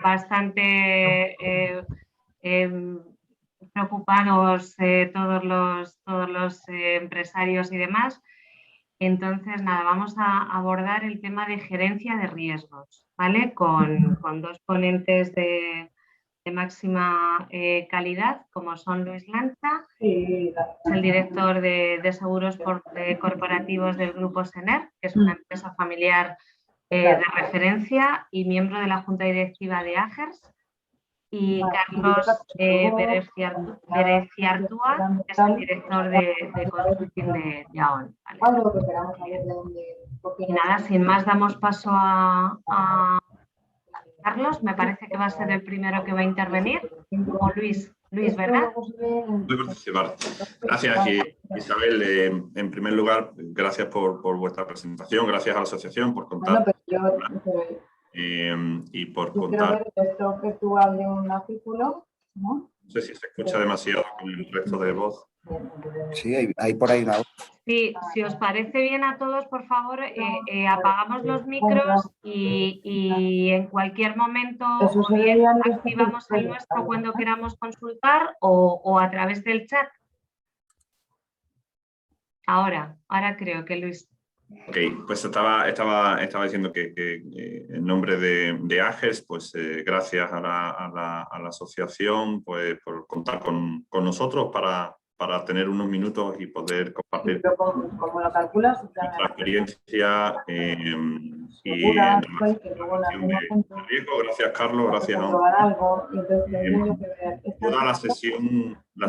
bastante preocupados todos los empresarios y demás. Entonces, nada, vamos a abordar el tema de gerencia de riesgos, ¿vale? Con dos ponentes de máxima calidad, como son Luis Lanza, el director de seguros corporativos del Grupo Sener, que es una empresa familiar de referencia y miembro de la Junta Directiva de Agers, y Carlos Bereciartúa, que es el director de consulting de AON. ¿Vale? Y nada, sin más, damos paso a Carlos, me parece que va a ser el primero que va a intervenir, o Luis, ¿verdad? Voy a participar. Gracias, Isabel. En primer lugar, gracias por vuestra presentación, gracias a la asociación por contar y por contar. Esto que tú hables un artículo, ¿no? No sé si se escucha demasiado con el resto de voz. Sí, hay por ahí una voz. Sí, si os parece bien a todos, por favor, apagamos los micros y en cualquier momento o bien activamos el nuestro cuando queramos consultar o a través del chat. Ahora creo que Luis. Ok, pues estaba diciendo que en nombre de Agers, pues gracias a la asociación pues, por contar con nosotros para tener unos minutos y poder compartir ¿Cómo lo calculas? nuestra experiencia y la riesgo. Gracias, Carlos, gracias. Toda la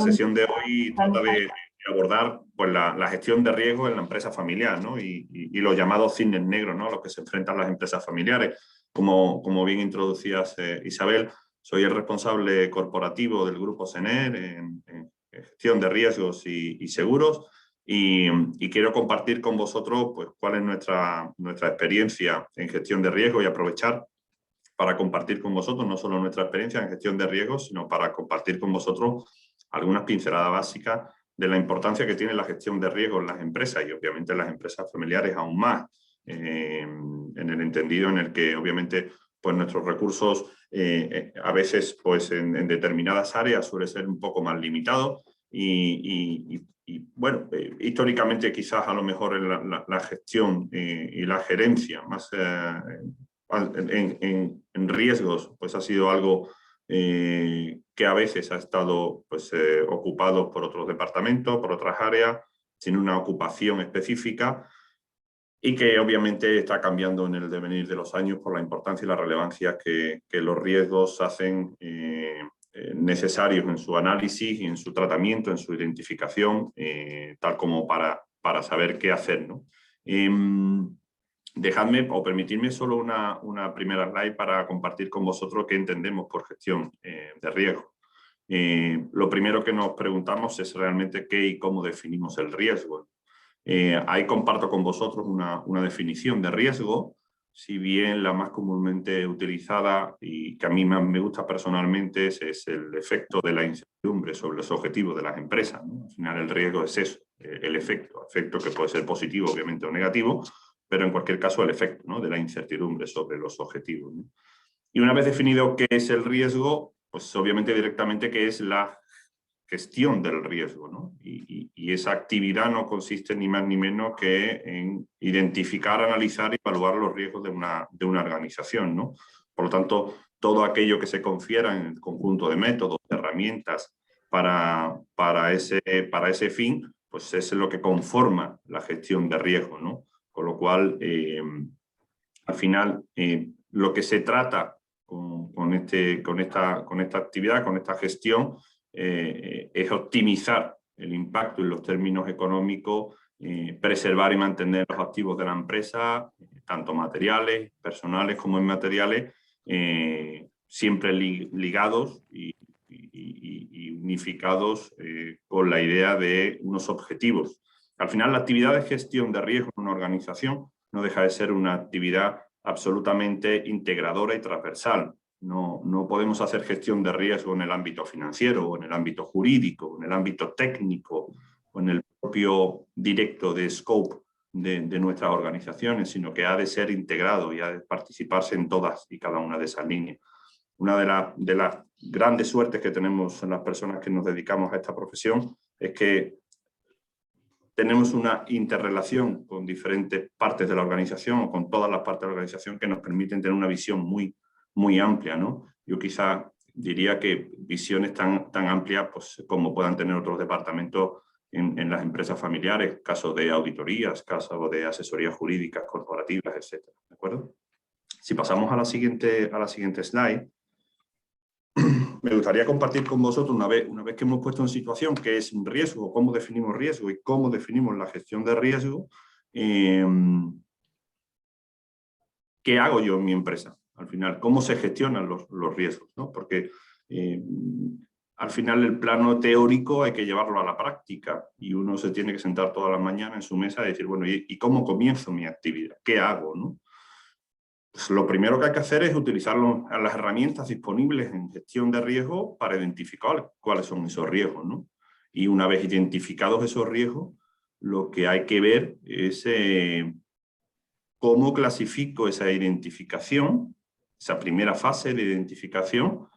sesión de hoy trata de abordar pues, la gestión de riesgo en la empresa familiar, ¿no? y los llamados cisnes negros, ¿no? A los que se enfrentan las empresas familiares. Como bien introducías, Isabel, soy el responsable corporativo del Grupo Sener en gestión de riesgos y seguros y quiero compartir con vosotros pues, cuál es nuestra experiencia en gestión de riesgo y aprovechar para compartir con vosotros no solo nuestra experiencia en gestión de riesgos, sino para compartir con vosotros algunas pinceladas básicas de la importancia que tiene la gestión de riesgos en las empresas y obviamente en las empresas familiares aún más, en el entendido en el que obviamente pues, nuestros recursos a veces pues, en determinadas áreas suele ser un poco más limitados y bueno, históricamente quizás a lo mejor en la gestión y la gerencia más en riesgos pues ha sido algo que a veces ha estado pues, ocupado por otros departamentos, por otras áreas, sin una ocupación específica y que obviamente está cambiando en el devenir de los años por la importancia y la relevancia que los riesgos hacen necesarios en su análisis y en su tratamiento, en su identificación, tal como para saber qué hacer, ¿no? Dejadme o permitirme solo una primera slide para compartir con vosotros qué entendemos por gestión de riesgo. Lo primero que nos preguntamos es realmente qué y cómo definimos el riesgo. Ahí comparto con vosotros una definición de riesgo, si bien la más comúnmente utilizada y que a mí más me gusta personalmente es el efecto de la incertidumbre sobre los objetivos de las empresas, ¿no? Al final el riesgo es eso, el efecto que puede ser positivo obviamente o negativo, pero en cualquier caso el efecto, ¿no? De la incertidumbre sobre los objetivos, ¿no? Y una vez definido qué es el riesgo, pues obviamente directamente qué es la gestión del riesgo, ¿no? Y esa actividad no consiste ni más ni menos que en identificar, analizar y evaluar los riesgos de una organización, ¿no? Por lo tanto, todo aquello que se confiera en el conjunto de métodos, de herramientas para ese fin, pues es lo que conforma la gestión de riesgo, ¿no? Con lo cual, al final, lo que se trata con esta actividad, con esta gestión, es optimizar el impacto en los términos económicos, preservar y mantener los activos de la empresa, tanto materiales, personales como inmateriales, siempre ligados y unificados con la idea de unos objetivos. Al final, la actividad de gestión de riesgo en una organización no deja de ser una actividad absolutamente integradora y transversal. No podemos hacer gestión de riesgo en el ámbito financiero, o en el ámbito jurídico, en el ámbito técnico, o en el propio directo de scope de nuestras organizaciones, sino que ha de ser integrado y ha de participarse en todas y cada una de esas líneas. Una de las grandes suertes que tenemos en las personas que nos dedicamos a esta profesión es que tenemos una interrelación con diferentes partes de la organización o con todas las partes de la organización que nos permiten tener una visión muy amplia, ¿no? Yo quizá diría que visiones tan amplias pues, como puedan tener otros departamentos en las empresas familiares, casos de auditorías, casos de asesorías jurídicas, corporativas, etc. ¿De acuerdo? Si pasamos a la siguiente slide, me gustaría compartir con vosotros, una vez que hemos puesto en situación qué es un riesgo, cómo definimos riesgo y cómo definimos la gestión de riesgo, qué hago yo en mi empresa, al final, cómo se gestionan los riesgos, ¿no? Porque al final el plano teórico hay que llevarlo a la práctica y uno se tiene que sentar todas las mañanas en su mesa y decir, bueno, ¿y cómo comienzo mi actividad? ¿Qué hago, no? Pues lo primero que hay que hacer es utilizar las herramientas disponibles en gestión de riesgo para identificar cuáles son esos riesgos, ¿no? Y una vez identificados esos riesgos, lo que hay que ver es cómo clasifico esa identificación, esa primera fase de identificación,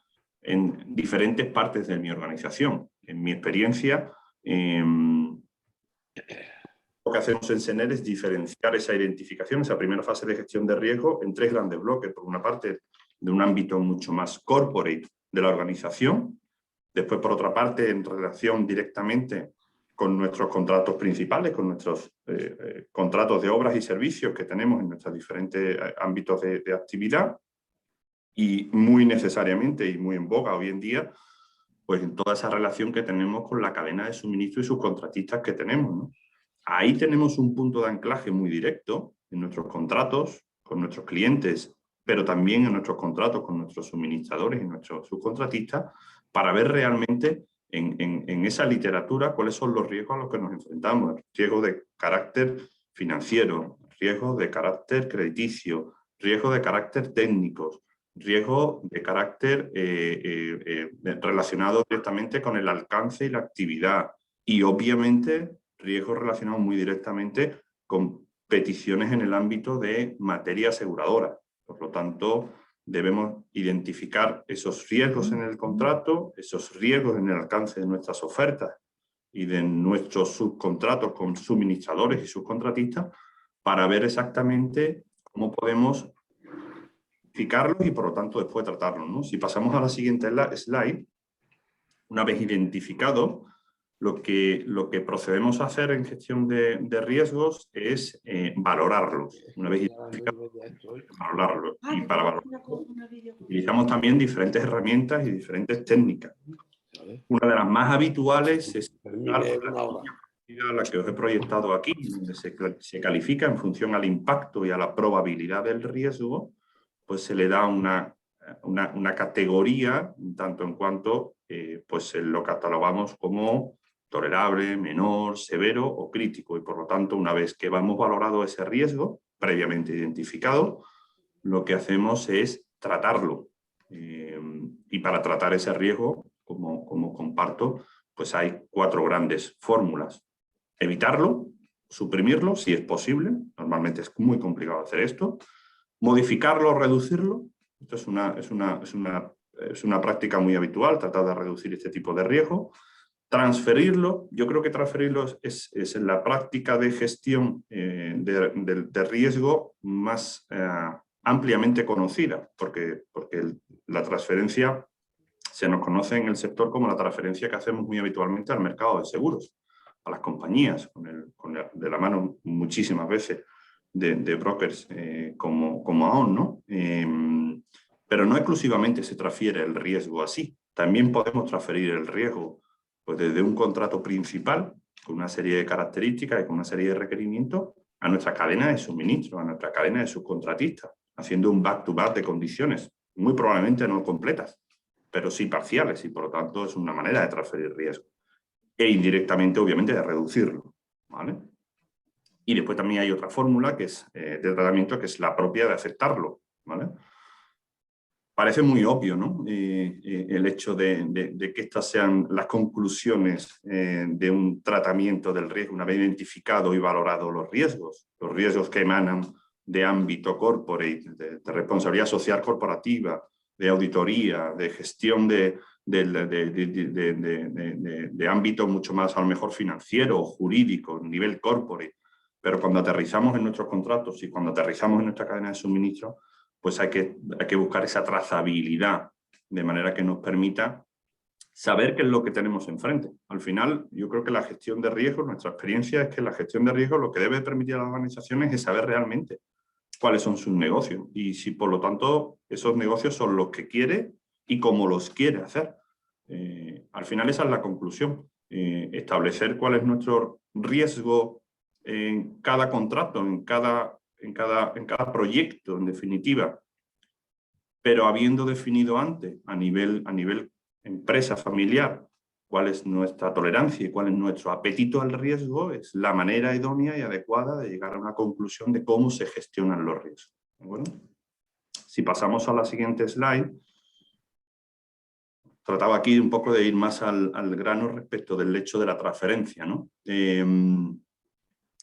en diferentes partes de mi organización. En mi experiencia, lo que hacemos en SENER es diferenciar esa identificación, esa primera fase de gestión de riesgo, en tres grandes bloques. Por una parte, de un ámbito mucho más corporate de la organización. Después, por otra parte, en relación directamente con nuestros contratos principales, con nuestros contratos de obras y servicios que tenemos en nuestros diferentes ámbitos de actividad. Y muy necesariamente y muy en boga hoy en día, pues en toda esa relación que tenemos con la cadena de suministro y subcontratistas que tenemos, ¿no? Ahí tenemos un punto de anclaje muy directo en nuestros contratos con nuestros clientes, pero también en nuestros contratos con nuestros suministradores y nuestros subcontratistas, para ver realmente en esa literatura cuáles son los riesgos a los que nos enfrentamos. Riesgos de carácter financiero, riesgos de carácter crediticio, riesgos de carácter técnicos, riesgos de carácter relacionado directamente con el alcance y la actividad y obviamente riesgos relacionados muy directamente con peticiones en el ámbito de materia aseguradora. Por lo tanto, debemos identificar esos riesgos en el contrato, esos riesgos en el alcance de nuestras ofertas y de nuestros subcontratos con suministradores y subcontratistas para ver exactamente cómo podemos identificarlos y por lo tanto después tratarlos, ¿no? Si pasamos a la siguiente slide, una vez identificado, lo que procedemos a hacer en gestión de riesgos es valorarlos. Una vez identificados, valorarlos. Y para valorarlos utilizamos también diferentes herramientas y diferentes técnicas. Una de las más habituales es la que os he proyectado aquí, donde se califica en función al impacto y a la probabilidad del riesgo, pues se le da una categoría, tanto en cuanto pues lo catalogamos como tolerable, menor, severo o crítico. Y por lo tanto, una vez que hemos valorado ese riesgo, previamente identificado, lo que hacemos es tratarlo. Y para tratar ese riesgo, como comparto, pues hay 4 grandes fórmulas. Evitarlo, suprimirlo, si es posible. Normalmente es muy complicado hacer esto. Modificarlo o reducirlo. Esto es una práctica muy habitual, tratar de reducir este tipo de riesgo. Transferirlo, yo creo que transferirlo es la práctica de gestión de riesgo más ampliamente conocida, porque la transferencia se nos conoce en el sector como la transferencia que hacemos muy habitualmente al mercado de seguros, a las compañías, de la mano muchísimas veces de brokers como AON, ¿no? Pero no exclusivamente se transfiere el riesgo así, también podemos transferir el riesgo pues desde un contrato principal, con una serie de características y con una serie de requerimientos, a nuestra cadena de suministro, a nuestra cadena de subcontratistas, haciendo un back-to-back de condiciones, muy probablemente no completas, pero sí parciales, y por lo tanto es una manera de transferir riesgo. E indirectamente, obviamente, de reducirlo, ¿vale? Y después también hay otra fórmula que es de tratamiento, que es la propia de aceptarlo, ¿vale? parece muy obvio, ¿no? El hecho de que estas sean las conclusiones de un tratamiento del riesgo, una vez identificado y valorado los riesgos que emanan de ámbito corporate, de responsabilidad social corporativa, de auditoría, de gestión de ámbito mucho más a lo mejor financiero o jurídico, nivel corporate. Pero cuando aterrizamos en nuestros contratos y cuando aterrizamos en nuestra cadena de suministro, pues hay que buscar esa trazabilidad de manera que nos permita saber qué es lo que tenemos enfrente. Al final, yo creo que la gestión de riesgos, nuestra experiencia es que la gestión de riesgos lo que debe permitir a las organizaciones es saber realmente cuáles son sus negocios y si por lo tanto esos negocios son los que quiere y cómo los quiere hacer. Al final esa es la conclusión. Establecer cuál es nuestro riesgo en cada contrato, en cada proyecto, en definitiva, pero habiendo definido antes a nivel empresa familiar cuál es nuestra tolerancia y cuál es nuestro apetito al riesgo, es la manera idónea y adecuada de llegar a una conclusión de cómo se gestionan los riesgos. ¿De acuerdo? Si pasamos a la siguiente slide, trataba aquí un poco de ir más al grano respecto del hecho de la transferencia, ¿no?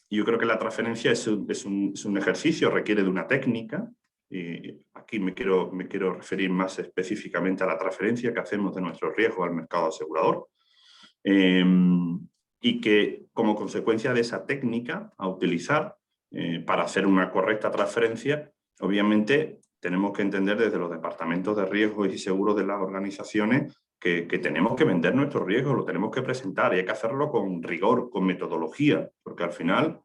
Yo creo que la transferencia es un ejercicio, requiere de una técnica. Aquí me quiero referir más específicamente a la transferencia que hacemos de nuestros riesgos al mercado asegurador. Y que como consecuencia de esa técnica a utilizar para hacer una correcta transferencia, obviamente tenemos que entender desde los departamentos de riesgos y seguros de las organizaciones que tenemos que vender nuestros riesgos, lo tenemos que presentar y hay que hacerlo con rigor, con metodología, porque al final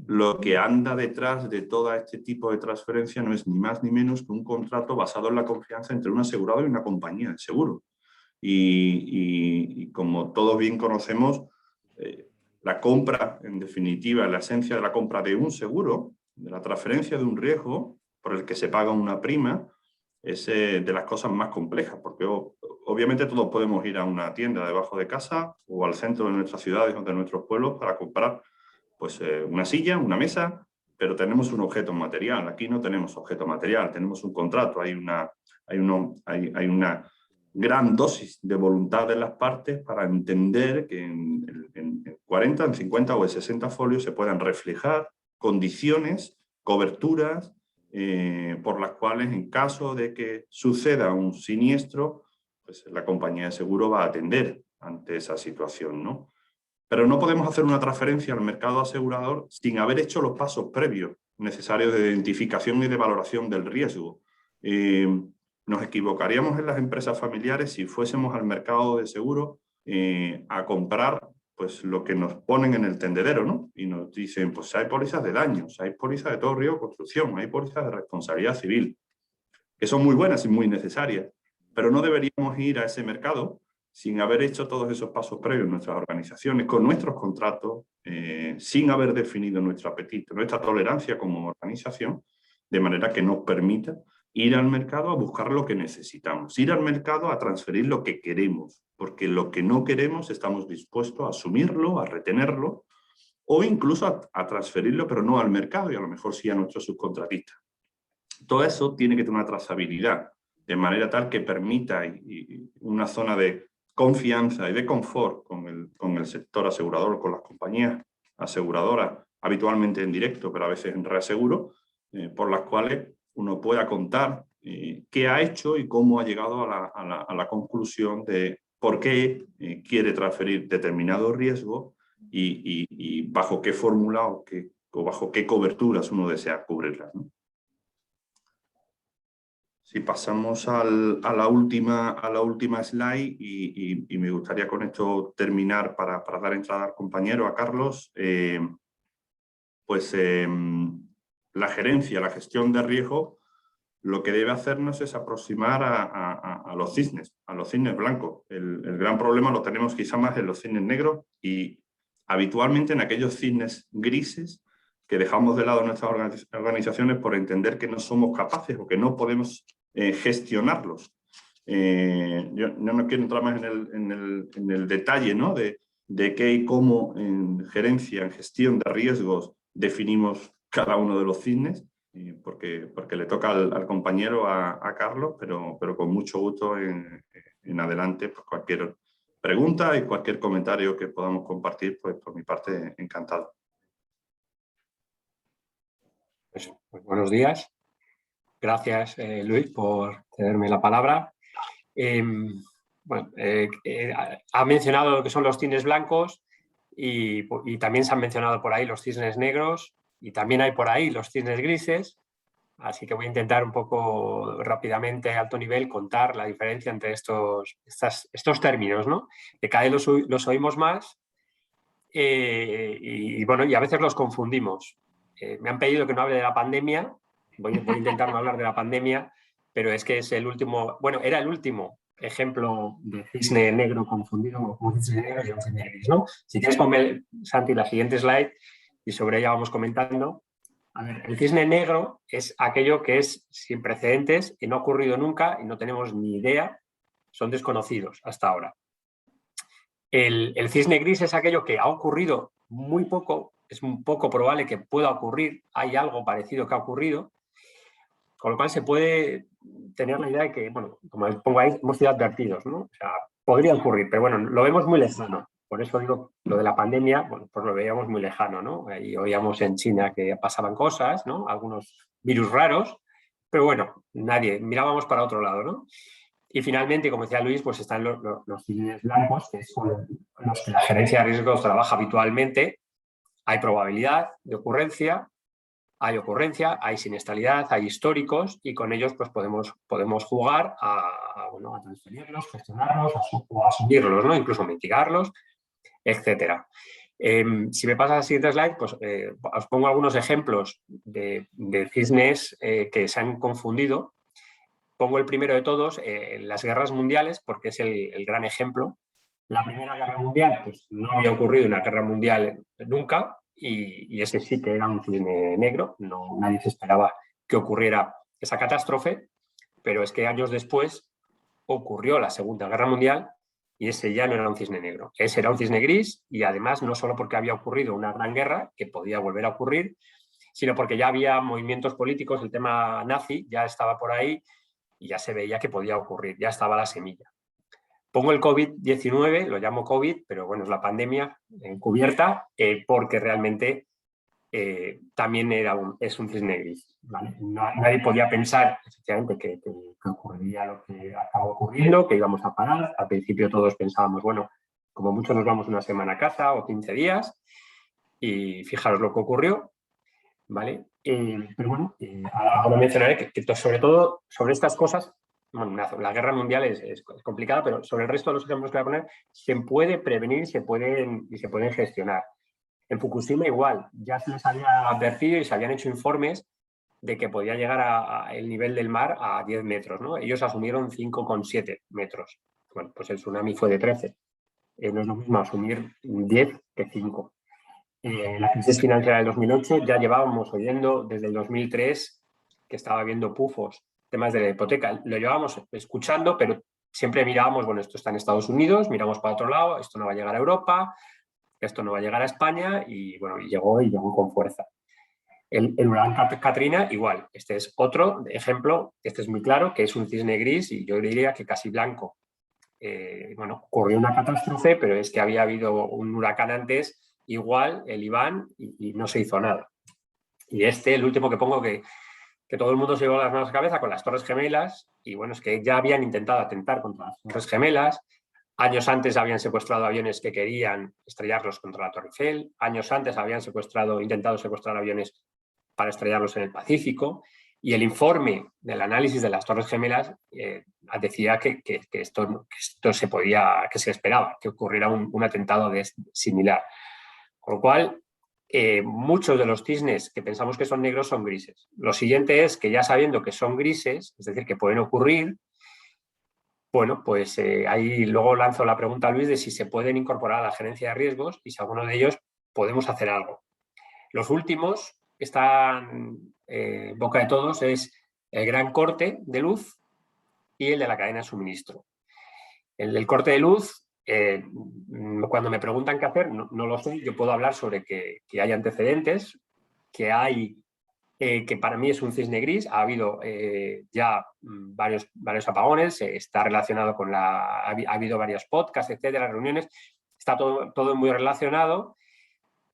lo que anda detrás de todo este tipo de transferencia no es ni más ni menos que un contrato basado en la confianza entre un asegurado y una compañía de seguro. Y como todos bien conocemos, la compra, en definitiva, la esencia de la compra de un seguro, de la transferencia de un riesgo por el que se paga una prima, es de las cosas más complejas, porque obviamente todos podemos ir a una tienda debajo de casa o al centro de nuestras ciudades o de nuestros pueblos para comprar pues, una silla, una mesa, pero tenemos un objeto material. Aquí no tenemos objeto material, tenemos un contrato, hay una gran dosis de voluntad de las partes para entender que en 40, en 50 o en 60 folios se puedan reflejar condiciones, coberturas, por las cuales en caso de que suceda un siniestro, pues la compañía de seguro va a atender ante esa situación, ¿no? Pero no podemos hacer una transferencia al mercado asegurador sin haber hecho los pasos previos necesarios de identificación y de valoración del riesgo. Nos equivocaríamos en las empresas familiares si fuésemos al mercado de seguro a comprar pues, lo que nos ponen en el tendedero, ¿no? Y nos dicen, pues hay pólizas de daños, hay pólizas de todo riesgo de construcción, hay pólizas de responsabilidad civil, que son muy buenas y muy necesarias, pero no deberíamos ir a ese mercado sin haber hecho todos esos pasos previos en nuestras organizaciones, con nuestros contratos, sin haber definido nuestro apetito, nuestra tolerancia como organización, de manera que nos permita ir al mercado a buscar lo que necesitamos, ir al mercado a transferir lo que queremos, porque lo que no queremos estamos dispuestos a asumirlo, a retenerlo, o incluso a transferirlo, pero no al mercado y a lo mejor sí a nuestros subcontratistas. Todo eso tiene que tener una trazabilidad, de manera tal que permita una zona de confianza y de confort con el sector asegurador, con las compañías aseguradoras, habitualmente en directo, pero a veces en reaseguro, por las cuales uno pueda contar qué ha hecho y cómo ha llegado a la conclusión de por qué quiere transferir determinado riesgo y bajo qué fórmula o bajo qué coberturas uno desea cubrirlas, ¿no? Si pasamos a la última slide y me gustaría con esto terminar para dar entrada al compañero, a Carlos, la gerencia, la gestión de riesgo, lo que debe hacernos es aproximar a los cisnes blancos. El gran problema lo tenemos quizá más en los cisnes negros y habitualmente en aquellos cisnes grises que dejamos de lado en nuestras organizaciones por entender que no somos capaces o que no podemos gestionarlos. Yo no quiero entrar más en el detalle, ¿no? de qué y cómo en gerencia, en gestión de riesgos definimos cada uno de los cisnes, porque le toca al compañero, a Carlos, pero con mucho gusto en adelante, pues cualquier pregunta y cualquier comentario que podamos compartir, pues por mi parte, encantado. Pues buenos días. Gracias, Luis, por cederme la palabra. Ha mencionado lo que son los cisnes blancos y también se han mencionado por ahí los cisnes negros y también hay por ahí los cisnes grises. Así que voy a intentar un poco rápidamente, a alto nivel, contar la diferencia entre estos términos, ¿no? Que cada vez los oímos más y a veces los confundimos. Me han pedido que no hable de la pandemia. Voy a intentar no hablar de la pandemia, pero es que es el último, era el último ejemplo de cisne negro confundido con un cisne negro y un cisne gris, ¿no? Si quieres ponme, Santi, la siguiente slide y sobre ella vamos comentando. A ver, el cisne negro es aquello que es sin precedentes, que no ha ocurrido nunca y no tenemos ni idea, son desconocidos hasta ahora. El cisne gris es aquello que ha ocurrido muy poco, es un poco probable que pueda ocurrir, hay algo parecido que ha ocurrido, con lo cual se puede tener la idea de que, bueno, como pongo ahí, hemos sido advertidos, ¿no? O sea, podría ocurrir, pero bueno, lo vemos muy lejano. Por eso digo, lo de la pandemia, bueno, pues lo veíamos muy lejano, ¿no? Ahí oíamos en China que pasaban cosas, ¿no? Algunos virus raros, pero bueno, mirábamos para otro lado, ¿no? Y finalmente, como decía Luis, pues están los cisnes blancos, que son los que la gerencia de riesgos trabaja habitualmente. Hay probabilidad de ocurrencia, hay siniestralidad, hay históricos y con ellos pues podemos jugar a transferirlos, gestionarlos o asumirlos, ¿no? Incluso mitigarlos, etcétera. Si me pasas a la siguiente slide, pues os pongo algunos ejemplos de cisnes que se han confundido. Pongo el primero de todos, las guerras mundiales, porque es el gran ejemplo. La Primera Guerra Mundial, pues no había ocurrido una guerra mundial nunca y ese sí que era un cisne negro. Nadie se esperaba que ocurriera esa catástrofe, pero es que años después ocurrió la Segunda Guerra Mundial y ese ya no era un cisne negro. Ese era un cisne gris y además no solo porque había ocurrido una gran guerra, que podía volver a ocurrir, sino porque ya había movimientos políticos, el tema nazi ya estaba por ahí y ya se veía que podía ocurrir, ya estaba la semilla. Pongo el COVID-19, lo llamo COVID, pero bueno, es la pandemia encubierta, porque realmente también es un cisne gris, ¿vale? Nadie podía pensar, efectivamente, que ocurriría lo que acabó ocurriendo, que íbamos a parar. Al principio todos pensábamos, bueno, como mucho nos vamos una semana a casa o 15 días, y fijaros lo que ocurrió, ¿vale? Pero bueno, ahora mencionaré que sobre todo sobre estas cosas, bueno, la guerra mundial es complicada, pero sobre el resto de los ejemplos que voy a poner se puede prevenir y se pueden gestionar. En Fukushima igual, ya se les había advertido y se habían hecho informes de que podía llegar el nivel del mar a 10 metros, ¿no? Ellos asumieron 5,7 metros. Bueno, pues el tsunami fue de 13. No es lo mismo asumir 10 que 5. La crisis financiera del 2008 ya llevábamos oyendo desde el 2003 que estaba habiendo pufos, temas de la hipoteca. Lo llevábamos escuchando, pero siempre mirábamos, bueno, esto está en Estados Unidos, miramos para otro lado, esto no va a llegar a Europa, esto no va a llegar a España y bueno, llegó con fuerza. El huracán Katrina, igual. Este es otro ejemplo, este es muy claro, que es un cisne gris y yo diría que casi blanco. Bueno, ocurrió una catástrofe, pero es que había habido un huracán antes, igual, el Iván, y no se hizo nada. Y el último que pongo, que todo el mundo se llevó las manos a la cabeza con las Torres Gemelas, y bueno, es que ya habían intentado atentar contra las Torres Gemelas. Años antes habían secuestrado aviones que querían estrellarlos contra la Torre Eiffel. Años antes habían intentado secuestrar aviones para estrellarlos en el Pacífico. Y el informe del análisis de las Torres Gemelas decía que esto se podía, que se esperaba, que ocurriera un atentado similar. Con lo cual, muchos de los cisnes que pensamos que son negros son grises. Lo siguiente es que ya sabiendo que son grises, es decir, que pueden ocurrir, bueno, pues ahí luego lanzo la pregunta a Luis de si se pueden incorporar a la gerencia de riesgos y si alguno de ellos podemos hacer algo. Los últimos que están en boca de todos es el gran corte de luz y el de la cadena de suministro. El del corte de luz, cuando me preguntan qué hacer, no lo sé. Yo puedo hablar sobre que hay antecedentes, que hay que para mí es un cisne gris. Ha habido ya varios apagones, está relacionado con ha habido varios podcasts, etcétera, reuniones, está todo muy relacionado.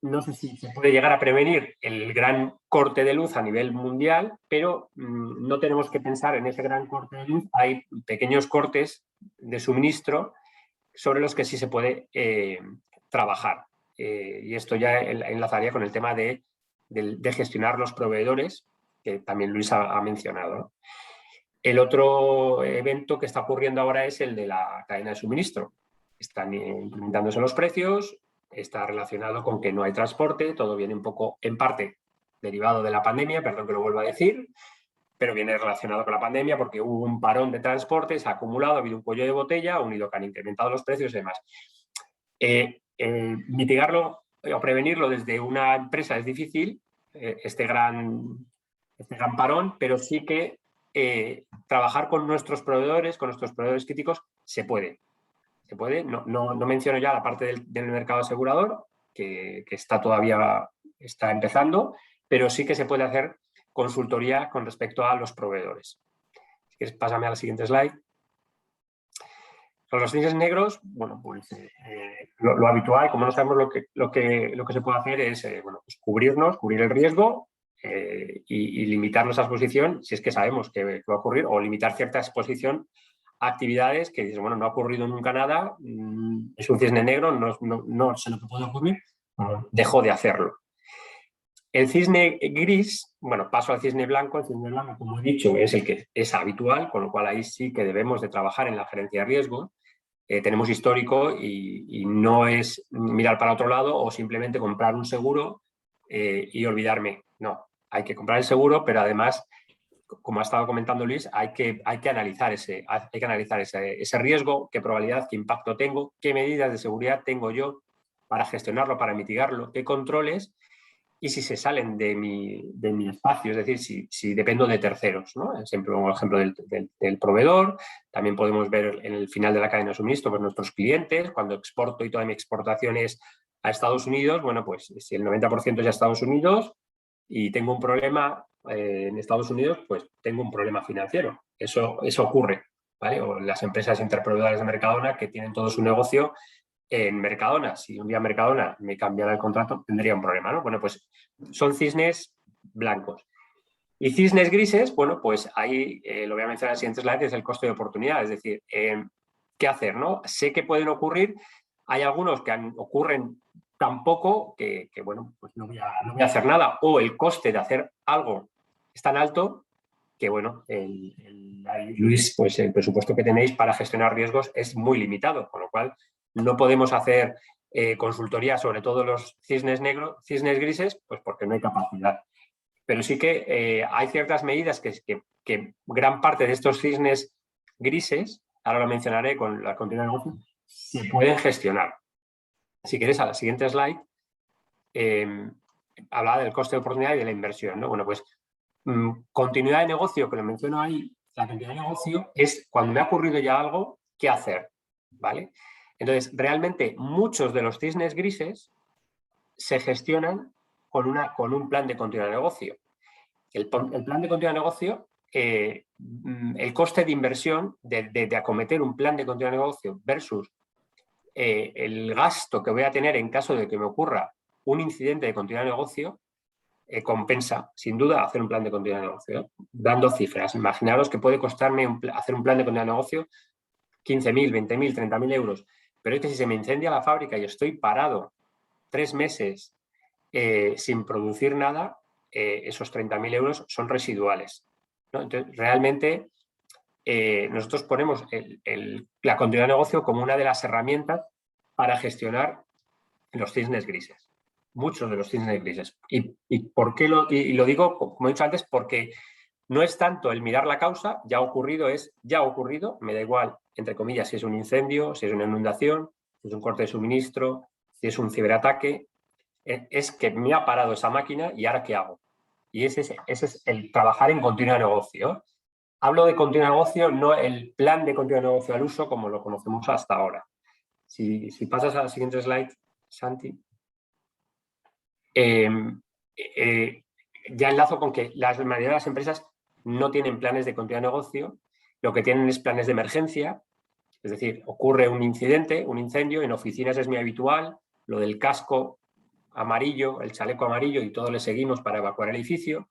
No sé si se puede llegar a prevenir el gran corte de luz a nivel mundial, pero no tenemos que pensar en ese gran corte de luz. Hay pequeños cortes de suministro sobre los que sí se puede trabajar. Y esto ya enlazaría con el tema de gestionar los proveedores, que también Luis ha mencionado, ¿no? El otro evento que está ocurriendo ahora es el de la cadena de suministro. Están incrementándose los precios, está relacionado con que no hay transporte, todo viene un poco, en parte, derivado de la pandemia, perdón que lo vuelva a decir, pero viene relacionado con la pandemia porque hubo un parón de transporte, se ha acumulado, ha habido un cuello de botella, unido que han incrementado los precios y demás. Mitigarlo o prevenirlo desde una empresa es difícil, este gran parón, pero sí que trabajar con nuestros proveedores críticos, se puede. No menciono ya la parte del mercado asegurador, que está empezando, pero sí que se puede hacer consultoría con respecto a los proveedores. Si quieres, pásame a la siguiente slide. Con los cisnes negros, bueno, pues lo habitual, como no sabemos lo que se puede hacer es pues cubrir el riesgo y limitar nuestra exposición si es que sabemos que va a ocurrir, o limitar cierta exposición a actividades que dices, bueno, no ha ocurrido nunca nada, es un cisne negro, no sé lo que puede ocurrir, dejo de hacerlo. El cisne gris, bueno, paso al cisne blanco. El cisne blanco, como he dicho, es el que es habitual, con lo cual ahí sí que debemos de trabajar en la gerencia de riesgo. Tenemos histórico y no es mirar para otro lado o simplemente comprar un seguro y olvidarme. No, hay que comprar el seguro, pero además, como ha estado comentando Luis, hay que analizar ese riesgo, qué probabilidad, qué impacto tengo, qué medidas de seguridad tengo yo para gestionarlo, para mitigarlo, qué controles, y si se salen de mi espacio, es decir, si dependo de terceros, ¿no? Siempre pongo el ejemplo del proveedor. También podemos ver en el final de la cadena de suministro pues nuestros clientes. Cuando exporto y toda mi exportación es a Estados Unidos, bueno, pues si el 90% es a Estados Unidos y tengo un problema en Estados Unidos, pues tengo un problema financiero. Eso ocurre, ¿vale? O las empresas interproveedoras de Mercadona que tienen todo su negocio en Mercadona. Si un día Mercadona me cambiara el contrato, tendría un problema, ¿no? Bueno, pues son cisnes blancos. Y cisnes grises, bueno, pues ahí lo voy a mencionar en el siguiente slide, es el coste de oportunidad. Es decir, ¿qué hacer, no? Sé que pueden ocurrir, hay algunos que ocurren tan poco que bueno, pues no voy a hacer nada. O el coste de hacer algo es tan alto que, bueno, Luis, pues el presupuesto que tenéis para gestionar riesgos es muy limitado, con lo cual no podemos hacer consultoría sobre todos los cisnes grises, pues porque no hay capacidad. Pero sí que hay ciertas medidas que gran parte de estos cisnes grises, ahora lo mencionaré con la continuidad de negocio, se pueden gestionar. Si quieres, a la siguiente slide, hablaba del coste de oportunidad y de la inversión, ¿no? Bueno, pues continuidad de negocio, que lo menciono ahí, la continuidad de negocio es cuando me ha ocurrido ya algo, ¿qué hacer? ¿Vale? Entonces, realmente muchos de los cisnes grises se gestionan con un plan de continuidad de negocio. El plan de continuidad de negocio, el coste de inversión de acometer un plan de continuidad de negocio versus el gasto que voy a tener en caso de que me ocurra un incidente de continuidad de negocio, compensa, sin duda, hacer un plan de continuidad de negocio. Dando cifras, imaginaros que puede costarme hacer un plan de continuidad de negocio 15.000, 20.000, 30.000 euros. Pero es que si se me incendia la fábrica y estoy parado 3 meses sin producir nada, esos 30.000 euros son residuales, ¿no? Entonces, realmente nosotros ponemos la continuidad de negocio como una de las herramientas para gestionar los cisnes grises. Muchos de los cisnes grises. ¿Y por qué lo digo, como he dicho antes? Porque no es tanto el mirar la causa, ya ha ocurrido, me da igual, entre comillas, si es un incendio, si es una inundación, si es un corte de suministro, si es un ciberataque, es que me ha parado esa máquina y ahora ¿qué hago? Y ese es el trabajar en continuidad de negocio. Hablo de continuidad de negocio, no el plan de continuidad de negocio al uso como lo conocemos hasta ahora. Si pasas a la siguiente slide, Santi. ya enlazo con que la mayoría de las empresas no tienen planes de continuidad de negocio, lo que tienen es planes de emergencia, es decir, ocurre un incidente, un incendio, en oficinas es muy habitual, lo del casco amarillo, el chaleco amarillo y todos le seguimos para evacuar el edificio.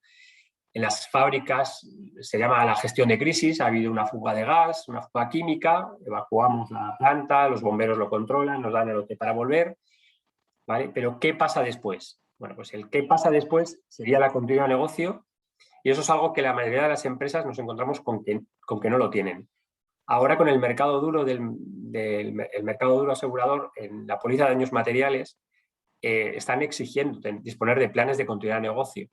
En las fábricas se llama la gestión de crisis, ha habido una fuga de gas, una fuga química, evacuamos la planta, los bomberos lo controlan, nos dan el OK para volver, ¿vale? Pero ¿qué pasa después? Bueno, pues el qué pasa después sería la continuidad de negocio y eso es algo que la mayoría de las empresas nos encontramos con que no lo tienen. Ahora con el mercado duro el mercado duro asegurador en la póliza de daños materiales están exigiendo disponer de planes de continuidad de negocio.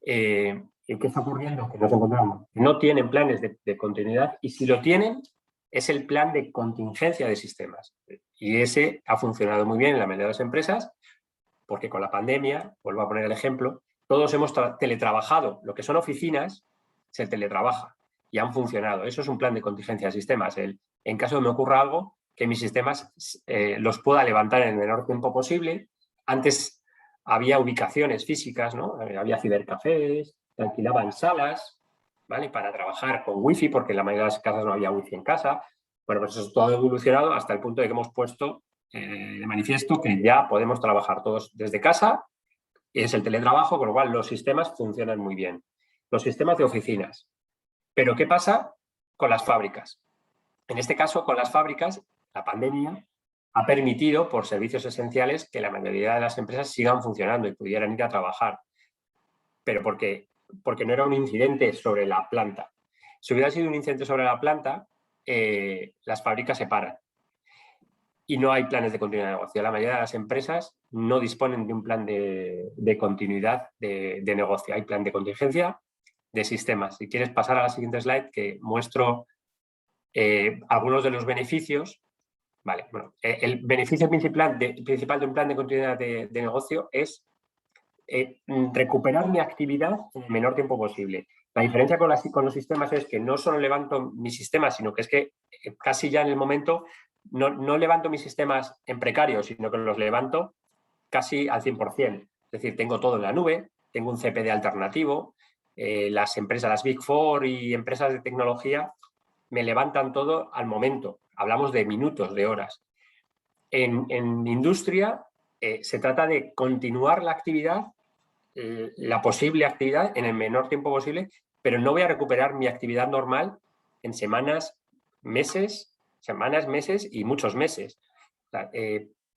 ¿Qué está ocurriendo? Que nos encontramos. No tienen planes de continuidad y si lo tienen es el plan de contingencia de sistemas. Y ese ha funcionado muy bien en la mayoría de las empresas porque con la pandemia, vuelvo a poner el ejemplo, todos hemos teletrabajado. Lo que son oficinas se teletrabaja y han funcionado. Eso es un plan de contingencia de sistemas. En caso de que me ocurra algo, que mis sistemas los pueda levantar en el menor tiempo posible. Antes había ubicaciones físicas, ¿no? Había cibercafés, te alquilaban salas, ¿vale? Para trabajar con wifi, porque en la mayoría de las casas no había wifi en casa. Bueno, pues eso todo ha evolucionado hasta el punto de que hemos puesto de manifiesto que ya podemos trabajar todos desde casa, es el teletrabajo, con lo cual los sistemas funcionan muy bien. Los sistemas de oficinas. Pero ¿qué pasa con las fábricas? En este caso, con las fábricas, la pandemia ha permitido, por servicios esenciales, que la mayoría de las empresas sigan funcionando y pudieran ir a trabajar. Pero porque no era un incidente sobre la planta. Si hubiera sido un incidente sobre la planta, las fábricas se paran. Y no hay planes de continuidad de negocio. La mayoría de las empresas no disponen de un plan de continuidad de negocio. Hay plan de contingencia de sistemas. Si quieres pasar a la siguiente slide, que muestro algunos de los beneficios. Vale, bueno, el beneficio principal de un plan de continuidad de negocio es recuperar mi actividad en el menor tiempo posible. La diferencia con los sistemas es que no solo levanto mi sistema, sino que es que casi ya en el momento no levanto mis sistemas en precario, sino que los levanto casi al 100%. Es decir, tengo todo en la nube, tengo un CPD alternativo, las empresas, las Big Four y empresas de tecnología me levantan todo al momento. Hablamos de minutos, de horas. En industria se trata de continuar la actividad, la posible actividad en el menor tiempo posible, pero no voy a recuperar mi actividad normal en semanas, meses y muchos meses.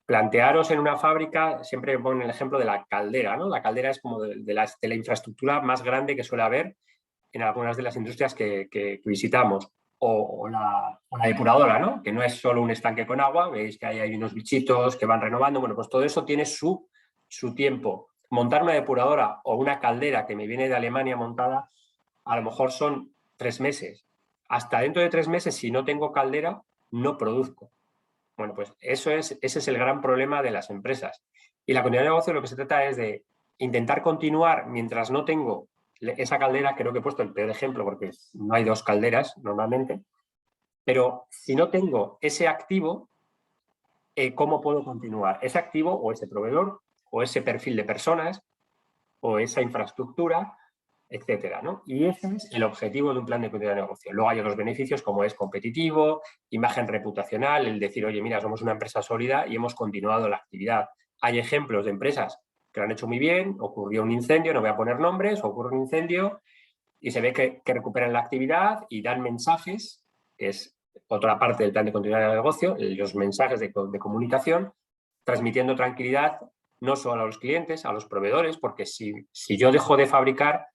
Plantearos en una fábrica, siempre pongo el ejemplo de la caldera, ¿no? La caldera es como de la infraestructura más grande que suele haber en algunas de las industrias que visitamos. O la depuradora, ¿no? Que no es solo un estanque con agua, veis que hay unos bichitos que van renovando, bueno, pues todo eso tiene su tiempo. Montar una depuradora o una caldera que me viene de Alemania montada, a lo mejor son 3 meses. Hasta dentro de 3 meses, si no tengo caldera, no produzco. Bueno, pues ese es el gran problema de las empresas. Y la continuidad de negocio lo que se trata es de intentar continuar mientras no tengo esa caldera. Creo que he puesto el peor ejemplo porque no hay 2 calderas normalmente, pero si no tengo ese activo, ¿cómo puedo continuar? Ese activo o ese proveedor o ese perfil de personas o esa infraestructura, etcétera, ¿no? Y ese es el objetivo de un plan de continuidad de negocio. Luego hay otros beneficios como es competitivo, imagen reputacional, el decir, oye, mira, somos una empresa sólida y hemos continuado la actividad. Hay ejemplos de empresas que lo han hecho muy bien, ocurrió un incendio, no voy a poner nombres, ocurre un incendio y se ve que recuperan la actividad y dan mensajes, que es otra parte del plan de continuidad de negocio, los mensajes de comunicación, transmitiendo tranquilidad no solo a los clientes, a los proveedores, porque si yo dejo de fabricar,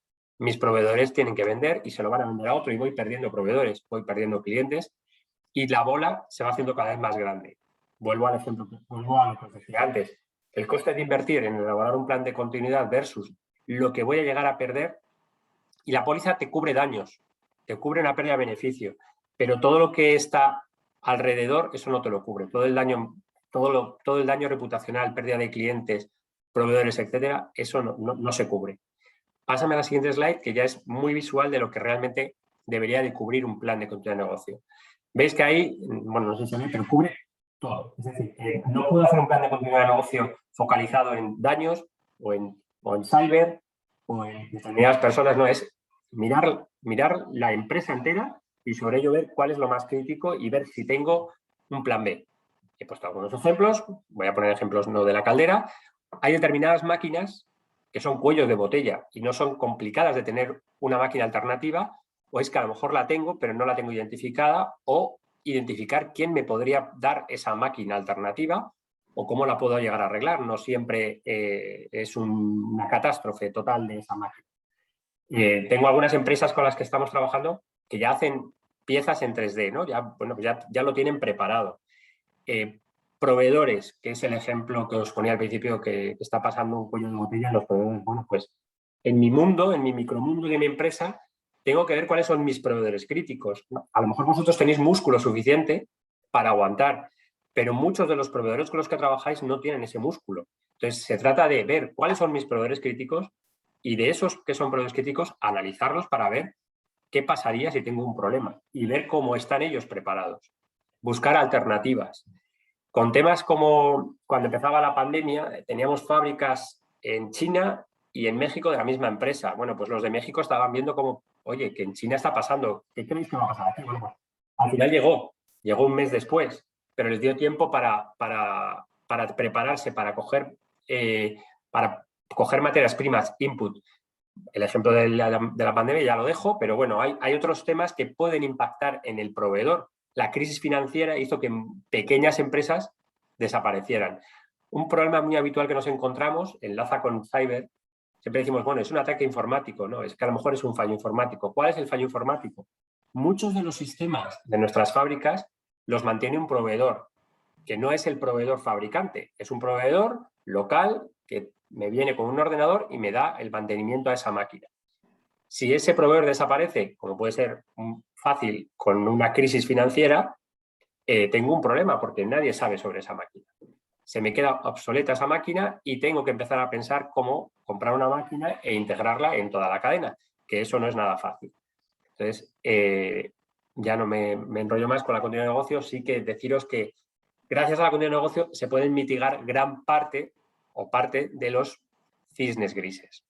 mis proveedores tienen que vender y se lo van a vender a otro y voy perdiendo proveedores, voy perdiendo clientes y la bola se va haciendo cada vez más grande. Vuelvo al ejemplo, vuelvo a lo que os decía antes. El coste de invertir en elaborar un plan de continuidad versus lo que voy a llegar a perder, y la póliza te cubre daños, te cubre una pérdida de beneficio, pero todo lo que está alrededor, eso no te lo cubre. Todo el daño reputacional, pérdida de clientes, proveedores, etcétera, eso no se cubre. Pásame a la siguiente slide, que ya es muy visual de lo que realmente debería de cubrir un plan de continuidad de negocio. Veis que ahí, bueno, no sé si se ve, pero cubre todo. Es decir, no puedo hacer un plan de continuidad de negocio focalizado en daños o en cyber, o en determinadas personas, no, es mirar la empresa entera y sobre ello ver cuál es lo más crítico y ver si tengo un plan B. He puesto algunos ejemplos, voy a poner ejemplos no de la caldera. Hay determinadas máquinas que son cuellos de botella y no son complicadas de tener una máquina alternativa, o es que a lo mejor la tengo, pero no la tengo identificada, o identificar quién me podría dar esa máquina alternativa o cómo la puedo llegar a arreglar. No siempre es una catástrofe total de esa máquina. Tengo algunas empresas con las que estamos trabajando que ya hacen piezas en 3D, ¿no? Ya lo tienen preparado. Proveedores, que es el ejemplo que os ponía al principio, que está pasando un cuello de botella en los proveedores. Bueno, pues en mi mundo, en mi micromundo de mi empresa, tengo que ver cuáles son mis proveedores críticos. A lo mejor vosotros tenéis músculo suficiente para aguantar, pero muchos de los proveedores con los que trabajáis no tienen ese músculo. Entonces, se trata de ver cuáles son mis proveedores críticos y de esos que son proveedores críticos, analizarlos para ver qué pasaría si tengo un problema y ver cómo están ellos preparados. Buscar alternativas. Con temas como cuando empezaba la pandemia, teníamos fábricas en China y en México de la misma empresa. Bueno, pues los de México estaban viendo como, oye, que en China está pasando, ¿qué creéis que va a pasar aquí? Bueno, pues, al final llegó un mes después, pero les dio tiempo para prepararse, para coger materias primas, input. El ejemplo de la pandemia ya lo dejo, pero bueno, hay otros temas que pueden impactar en el proveedor. La crisis financiera hizo que pequeñas empresas desaparecieran. Un problema muy habitual que nos encontramos, enlaza con cyber, siempre decimos, bueno, es un ataque informático, ¿no? Es que a lo mejor es un fallo informático. ¿Cuál es el fallo informático? Muchos de los sistemas de nuestras fábricas los mantiene un proveedor, que no es el proveedor fabricante, es un proveedor local que me viene con un ordenador y me da el mantenimiento a esa máquina. Si ese proveedor desaparece, como puede ser fácil con una crisis financiera, tengo un problema porque nadie sabe sobre esa máquina. Se me queda obsoleta esa máquina y tengo que empezar a pensar cómo comprar una máquina e integrarla en toda la cadena, que eso no es nada fácil. Entonces, ya no me enrollo más con la continuidad de negocio, sí que deciros que gracias a la continuidad de negocio se pueden mitigar gran parte o parte de los cisnes grises.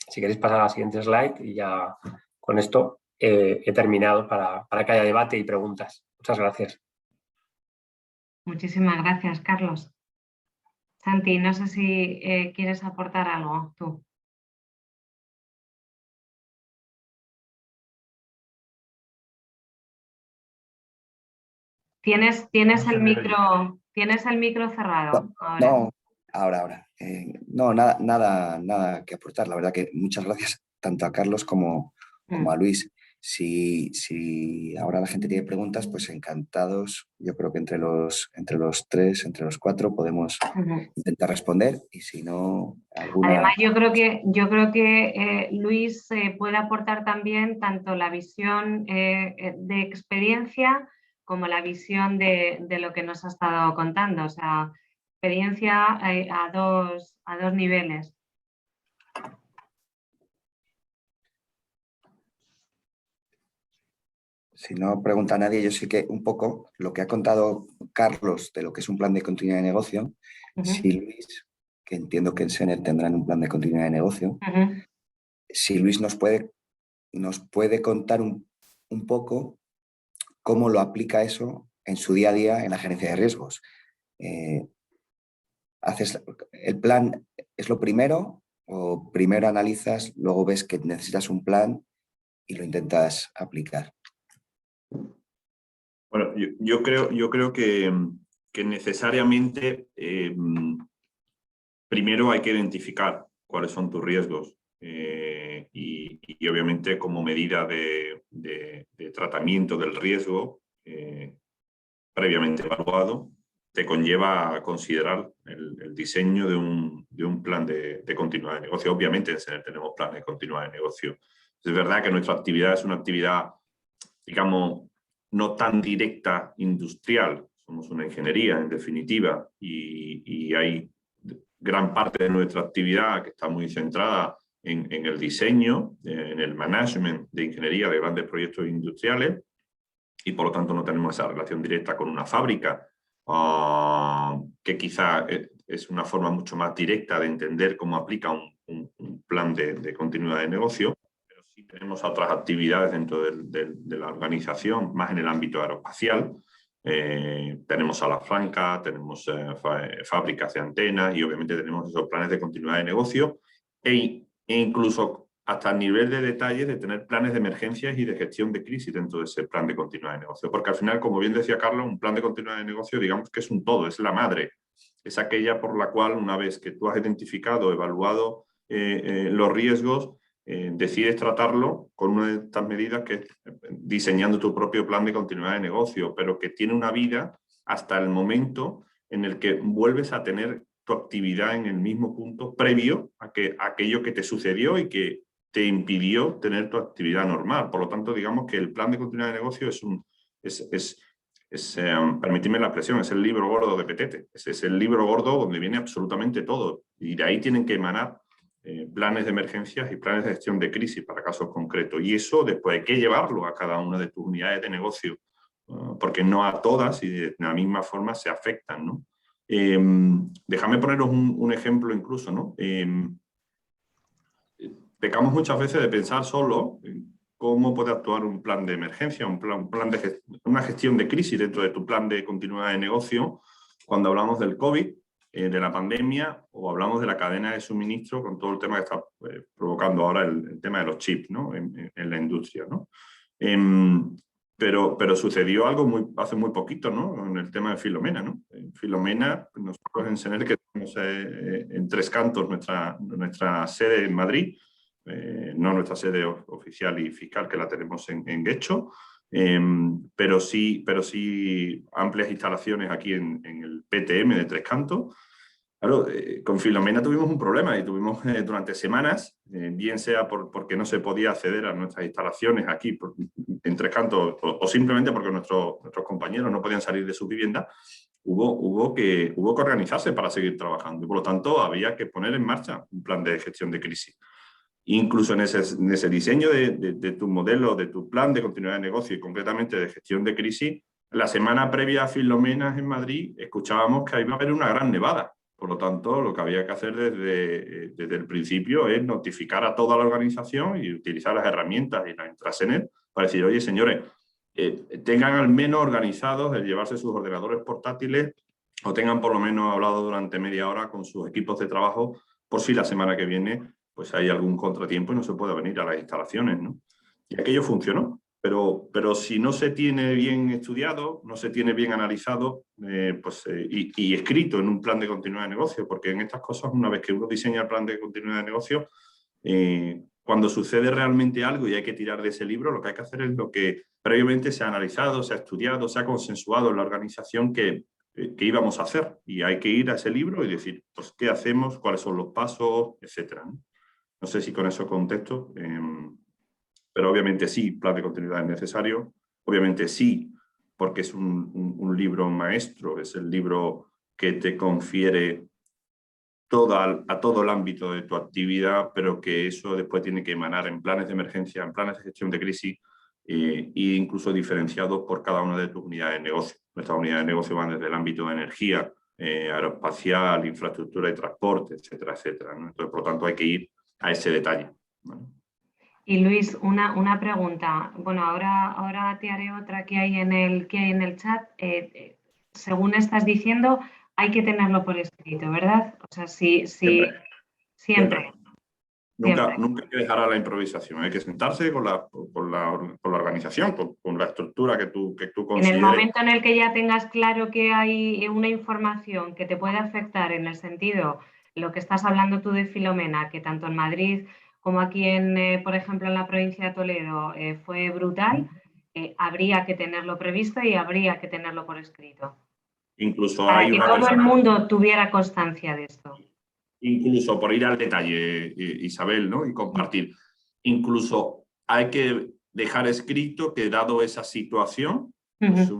Si queréis pasar a la siguiente slide y ya con esto he terminado para que haya debate y preguntas. Muchas gracias. Muchísimas gracias, Carlos. Santi, no sé si quieres aportar algo tú. Tienes el micro cerrado. Ahora. No, ahora. No, nada que aportar. La verdad que muchas gracias tanto a Carlos como a Luis. Si ahora la gente tiene preguntas, pues encantados. Yo creo que entre los tres, entre los cuatro, podemos intentar responder. Y si no, alguna... Además, yo creo que Luis puede aportar también tanto la visión de experiencia como la visión de lo que nos ha estado contando. O sea, experiencia a dos niveles. Si no pregunta a nadie, yo sí que un poco lo que ha contado Carlos de lo que es un plan de continuidad de negocio, si Luis, que entiendo que en Sener tendrán un plan de continuidad de negocio, si Luis nos puede contar un poco cómo lo aplica eso en su día a día en la gerencia de riesgos. ¿El plan es lo primero o primero analizas, luego ves que necesitas un plan y lo intentas aplicar? Bueno, yo creo que necesariamente primero hay que identificar cuáles son tus riesgos y obviamente como medida de tratamiento del riesgo previamente evaluado te conlleva a considerar el diseño de un plan de continuidad de negocio. Obviamente en Sener tenemos planes de continuidad de negocio. Es verdad que nuestra actividad es una actividad, digamos, no tan directa industrial. Somos una ingeniería, en definitiva, y hay gran parte de nuestra actividad que está muy centrada en el diseño, en el management de ingeniería de grandes proyectos industriales, y por lo tanto no tenemos esa relación directa con una fábrica, que quizá es una forma mucho más directa de entender cómo aplica un plan de continuidad de negocio, pero sí tenemos otras actividades dentro de la organización, más en el ámbito aeroespacial. Tenemos salas francas, tenemos fábricas de antenas y obviamente tenemos esos planes de continuidad de negocio e incluso hasta el nivel de detalle de tener planes de emergencias y de gestión de crisis dentro de ese plan de continuidad de negocio. Porque al final, como bien decía Carlos, un plan de continuidad de negocio, digamos que es un todo, es la madre. Es aquella por la cual, una vez que tú has identificado, evaluado los riesgos, decides tratarlo con una de estas medidas que es diseñando tu propio plan de continuidad de negocio, pero que tiene una vida hasta el momento en el que vuelves a tener tu actividad en el mismo punto previo a aquello que te sucedió y que te impidió tener tu actividad normal. Por lo tanto, digamos que el plan de continuidad de negocio permitidme la expresión, es el libro gordo de Petete. Es el libro gordo donde viene absolutamente todo. Y de ahí tienen que emanar planes de emergencias y planes de gestión de crisis para casos concretos. Y eso después hay que llevarlo a cada una de tus unidades de negocio, porque no a todas y de la misma forma se afectan, ¿no? Déjame poneros un ejemplo incluso, ¿no? Pecamos muchas veces de pensar solo en cómo puede actuar un plan de emergencia, una gestión de crisis dentro de tu plan de continuidad de negocio, cuando hablamos del COVID, de la pandemia, o hablamos de la cadena de suministro con todo el tema que está provocando ahora el tema de los chips, ¿no? en la industria, ¿no? Pero sucedió algo hace muy poquito, ¿no? En el tema de Filomena, ¿no? En Filomena, nosotros en Sener, que tenemos en Tres Cantos nuestra sede en Madrid, no nuestra sede oficial y fiscal, que la tenemos en Guecho, pero sí amplias instalaciones aquí en el PTM de Tres Cantos. Claro, con Filomena tuvimos un problema y tuvimos durante semanas, bien sea porque no se podía acceder a nuestras instalaciones aquí en Tres Cantos o simplemente porque nuestros compañeros no podían salir de sus viviendas, hubo que organizarse para seguir trabajando y por lo tanto había que poner en marcha un plan de gestión de crisis. Incluso en ese diseño de tu modelo, de tu plan de continuidad de negocio y concretamente de gestión de crisis, la semana previa a Filomena en Madrid escuchábamos que iba a haber una gran nevada. Por lo tanto, lo que había que hacer desde el principio es notificar a toda la organización y utilizar las herramientas y la intranet para decir, oye, señores, tengan al menos organizados el llevarse sus ordenadores portátiles o tengan por lo menos hablado durante media hora con sus equipos de trabajo por si la semana que viene pues hay algún contratiempo y no se puede venir a las instalaciones, ¿no? Y aquello funcionó. Pero si no se tiene bien estudiado, no se tiene bien analizado y escrito en un plan de continuidad de negocio, porque en estas cosas, una vez que uno diseña el plan de continuidad de negocio, cuando sucede realmente algo y hay que tirar de ese libro, lo que hay que hacer es lo que previamente se ha analizado, se ha estudiado, se ha consensuado en la organización que íbamos a hacer. Y hay que ir a ese libro y decir, pues, ¿qué hacemos? ¿Cuáles son los pasos? Etcétera, ¿no? No sé si con ese contexto... pero obviamente sí, plan de continuidad es necesario. Obviamente sí, porque es un libro maestro, es el libro que te confiere a todo el ámbito de tu actividad, pero que eso después tiene que emanar en planes de emergencia, en planes de gestión de crisis e incluso diferenciados por cada una de tus unidades de negocio. Nuestras unidades de negocio van desde el ámbito de energía, aeroespacial, infraestructura de transporte, etcétera, etcétera, ¿no? Entonces, por lo tanto, hay que ir a ese detalle, ¿vale? Y Luis, una pregunta. Bueno, ahora te haré otra que hay en el chat. Según estás diciendo, hay que tenerlo por escrito, ¿verdad? O sea, siempre. Nunca hay que dejar a la improvisación. Hay que sentarse con la organización, con la estructura que tú consideres. En el momento en el que ya tengas claro que hay una información que te puede afectar en el sentido, lo que estás hablando tú de Filomena, que tanto en Madrid como aquí, por ejemplo, en la provincia de Toledo, fue brutal, habría que tenerlo previsto y habría que tenerlo por escrito. Incluso para hay que todo el mundo tuviera constancia de esto. Incluso por ir al detalle, Isabel, ¿no? Y compartir. Incluso hay que dejar escrito que dado esa situación, pues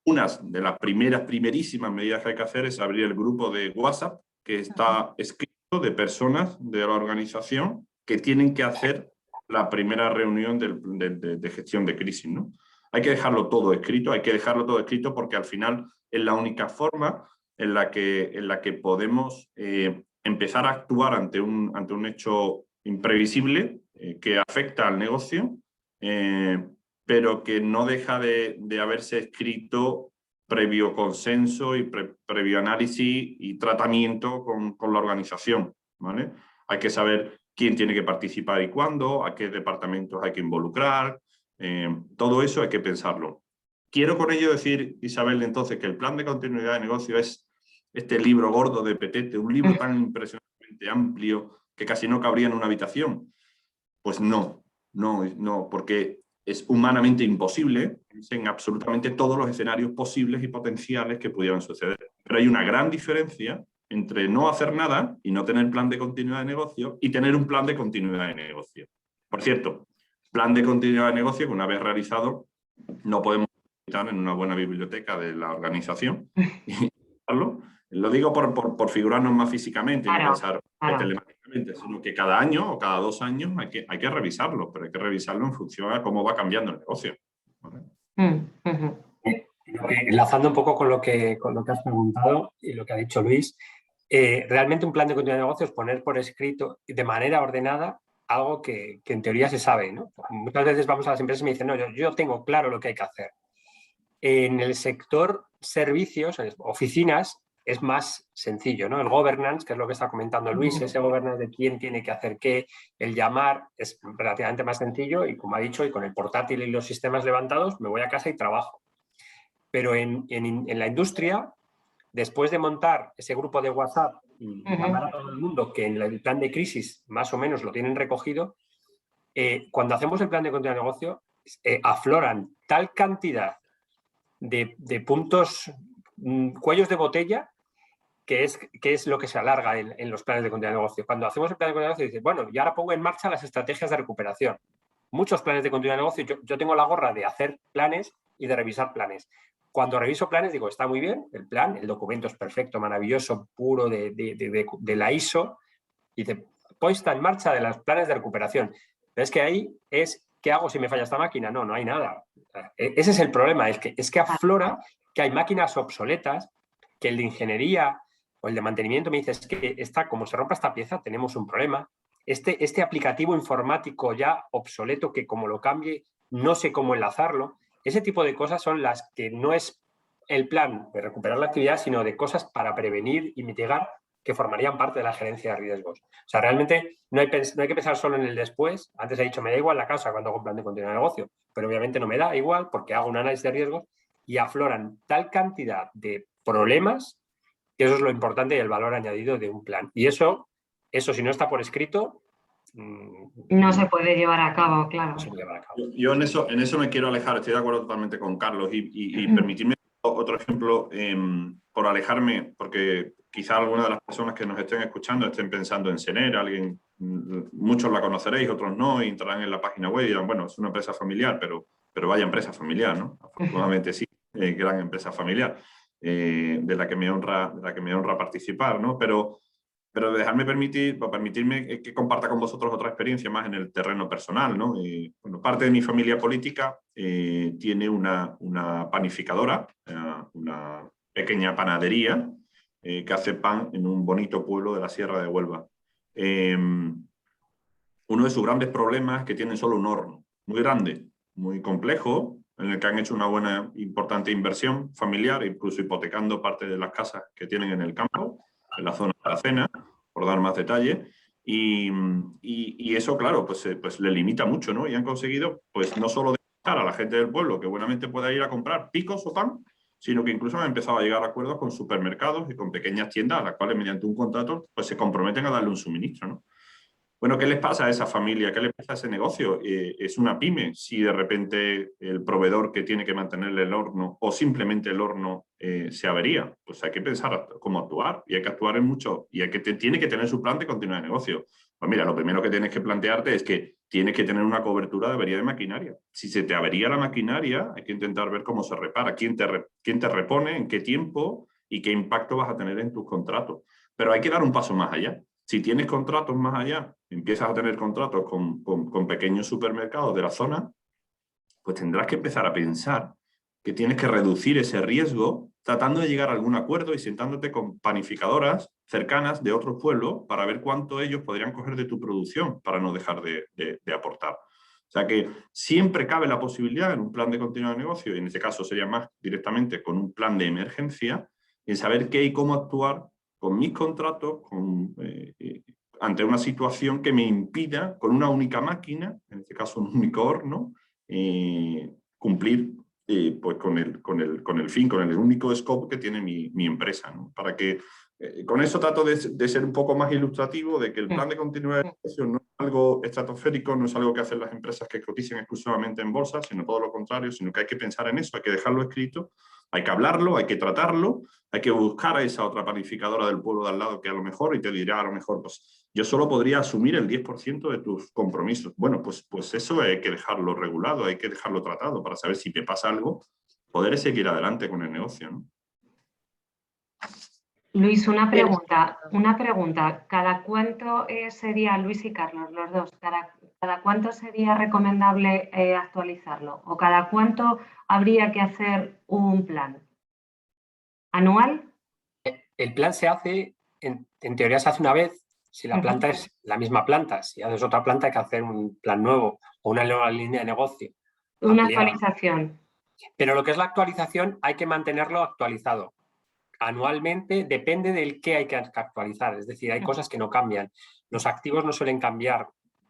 una de las primerísimas medidas que hay que hacer es abrir el grupo de WhatsApp que está escrito de personas de la organización que tienen que hacer la primera reunión de gestión de crisis, ¿no? Hay que dejarlo todo escrito, porque al final es la única forma en la que podemos empezar a actuar ante un hecho imprevisible que afecta al negocio, pero que no deja de haberse escrito previo consenso y previo análisis y tratamiento con la organización, ¿vale? Hay que saber quién tiene que participar y cuándo, a qué departamentos hay que involucrar, todo eso hay que pensarlo. Quiero con ello decir, Isabel, entonces, que el plan de continuidad de negocio es este libro gordo de Petete, un libro tan impresionantemente amplio que casi no cabría en una habitación. Pues no, porque es humanamente imposible en absolutamente todos los escenarios posibles y potenciales que pudieran suceder. Pero hay una gran diferencia entre no hacer nada y no tener plan de continuidad de negocio y tener un plan de continuidad de negocio. Por cierto, plan de continuidad de negocio que una vez realizado no podemos editar en una buena biblioteca de la organización. Lo digo por figurarnos más físicamente, claro, no pensar claro. telemáticamente, sino que cada año o cada 2 años hay que revisarlo, pero hay que revisarlo en función a cómo va cambiando el negocio. ¿Vale? Enlazando un poco con lo que has preguntado y lo que ha dicho Luis, realmente un plan de continuidad de negocio es poner por escrito de manera ordenada algo que en teoría se sabe, ¿no? Muchas veces vamos a las empresas y me dicen, no, yo tengo claro lo que hay que hacer. En el sector servicios, oficinas, es más sencillo, ¿no? El governance, que es lo que está comentando Luis, ese governance de quién tiene que hacer qué, el llamar es relativamente más sencillo y, como ha dicho, y con el portátil y los sistemas levantados, me voy a casa y trabajo. Pero en la industria, después de montar ese grupo de WhatsApp y llamar a todo el mundo, que en el plan de crisis más o menos lo tienen recogido, cuando hacemos el plan de continuidad de negocio, afloran tal cantidad de puntos, cuellos de botella, que es lo que se alarga en los planes de continuidad de negocio. Cuando hacemos el plan de continuidad de negocio, dices, bueno, y ahora pongo en marcha las estrategias de recuperación. Muchos planes de continuidad de negocio, yo tengo la gorra de hacer planes y de revisar planes. Cuando reviso planes digo, está muy bien el plan, el documento es perfecto, maravilloso, puro de la ISO, y dice, puesta en marcha de los planes de recuperación. Pero es que ahí es, ¿qué hago si me falla esta máquina? No hay nada. Ese es el problema, es que aflora que hay máquinas obsoletas, que el de ingeniería o el de mantenimiento me dice, es que como se rompa esta pieza, tenemos un problema. Este aplicativo informático ya obsoleto, que como lo cambie, no sé cómo enlazarlo. Ese tipo de cosas son las que no es el plan de recuperar la actividad, sino de cosas para prevenir y mitigar que formarían parte de la gerencia de riesgos. O sea, realmente no hay que pensar solo en el después. Antes he dicho, me da igual la casa cuando hago un plan de continuidad de negocio, pero obviamente no me da igual porque hago un análisis de riesgos y afloran tal cantidad de problemas que eso es lo importante y el valor añadido de un plan. Y eso si no está por escrito, no se puede llevar a cabo, claro. No se puede llevar a cabo. Yo en eso me quiero alejar, estoy de acuerdo totalmente con Carlos y permitirme otro ejemplo por alejarme, porque quizá alguna de las personas que nos estén escuchando estén pensando en Sener, muchos la conoceréis, otros no, y entrarán en la página web y dirán, bueno, es una empresa familiar, pero vaya empresa familiar, ¿no? Afortunadamente sí, gran empresa familiar, de la que me honra participar, ¿no? Pero permitirme que comparta con vosotros otra experiencia más en el terreno personal, ¿no? Bueno, parte de mi familia política tiene una panificadora, una pequeña panadería que hace pan en un bonito pueblo de la Sierra de Huelva. Uno de sus grandes problemas es que tienen solo un horno, muy grande, muy complejo, en el que han hecho una buena, importante inversión familiar, incluso hipotecando parte de las casas que tienen en el campo, en la zona de la Cena, por dar más detalle, y eso, claro, pues le limita mucho, ¿no? Y han conseguido, pues, no solo dejar a la gente del pueblo que buenamente pueda ir a comprar picos o pan, sino que incluso han empezado a llegar a acuerdos con supermercados y con pequeñas tiendas a las cuales, mediante un contrato, pues se comprometen a darle un suministro, ¿no? Bueno, ¿qué les pasa a esa familia? ¿Qué les pasa a ese negocio? Es una pyme. Si de repente el proveedor que tiene que mantenerle el horno o simplemente el horno se avería, pues hay que pensar cómo actuar y hay que actuar en mucho y tiene que tener su plan de continuidad de negocio. Pues mira, lo primero que tienes que plantearte es que tienes que tener una cobertura de avería de maquinaria. Si se te avería la maquinaria, hay que intentar ver cómo se repara, quién te repone, en qué tiempo y qué impacto vas a tener en tus contratos. Pero hay que dar un paso más allá. Si tienes contratos más allá, empiezas a tener contratos con pequeños supermercados de la zona, pues tendrás que empezar a pensar que tienes que reducir ese riesgo tratando de llegar a algún acuerdo y sentándote con panificadoras cercanas de otros pueblos para ver cuánto ellos podrían coger de tu producción para no dejar de aportar. O sea que siempre cabe la posibilidad en un plan de continuidad de negocio, y en este caso sería más directamente con un plan de emergencia, en saber qué y cómo actuar con mis contratos ante una situación que me impida, con una única máquina, en este caso un único horno, cumplir pues con el fin, con el único scope que tiene mi empresa, ¿no? Para que, con eso trato de ser un poco más ilustrativo, de que el plan de continuidad de negocio no es algo estratosférico, no es algo que hacen las empresas que cotizan exclusivamente en bolsa, sino todo lo contrario, sino que hay que pensar en eso, hay que dejarlo escrito, hay que hablarlo, hay que tratarlo, hay que buscar a esa otra planificadora del pueblo de al lado que a lo mejor, y te dirá a lo mejor, pues yo solo podría asumir el 10% de tus compromisos. Bueno, pues eso hay que dejarlo regulado, hay que dejarlo tratado para saber si te pasa algo, poder seguir adelante con el negocio, ¿no? Luis, una pregunta. ¿Cada cuánto sería, Luis y Carlos, los dos, cada cuánto sería recomendable actualizarlo? ¿O cada cuánto habría que hacer un plan? ¿Anual? El plan se hace, en teoría se hace una vez, si la planta es la misma planta. Si haces otra planta hay que hacer un plan nuevo o una nueva línea de negocio. Una ampliada. actualización. Pero lo que es la actualización hay que mantenerlo actualizado. Anualmente depende del qué hay que actualizar, es decir, hay cosas que no cambian. Los activos no suelen cambiar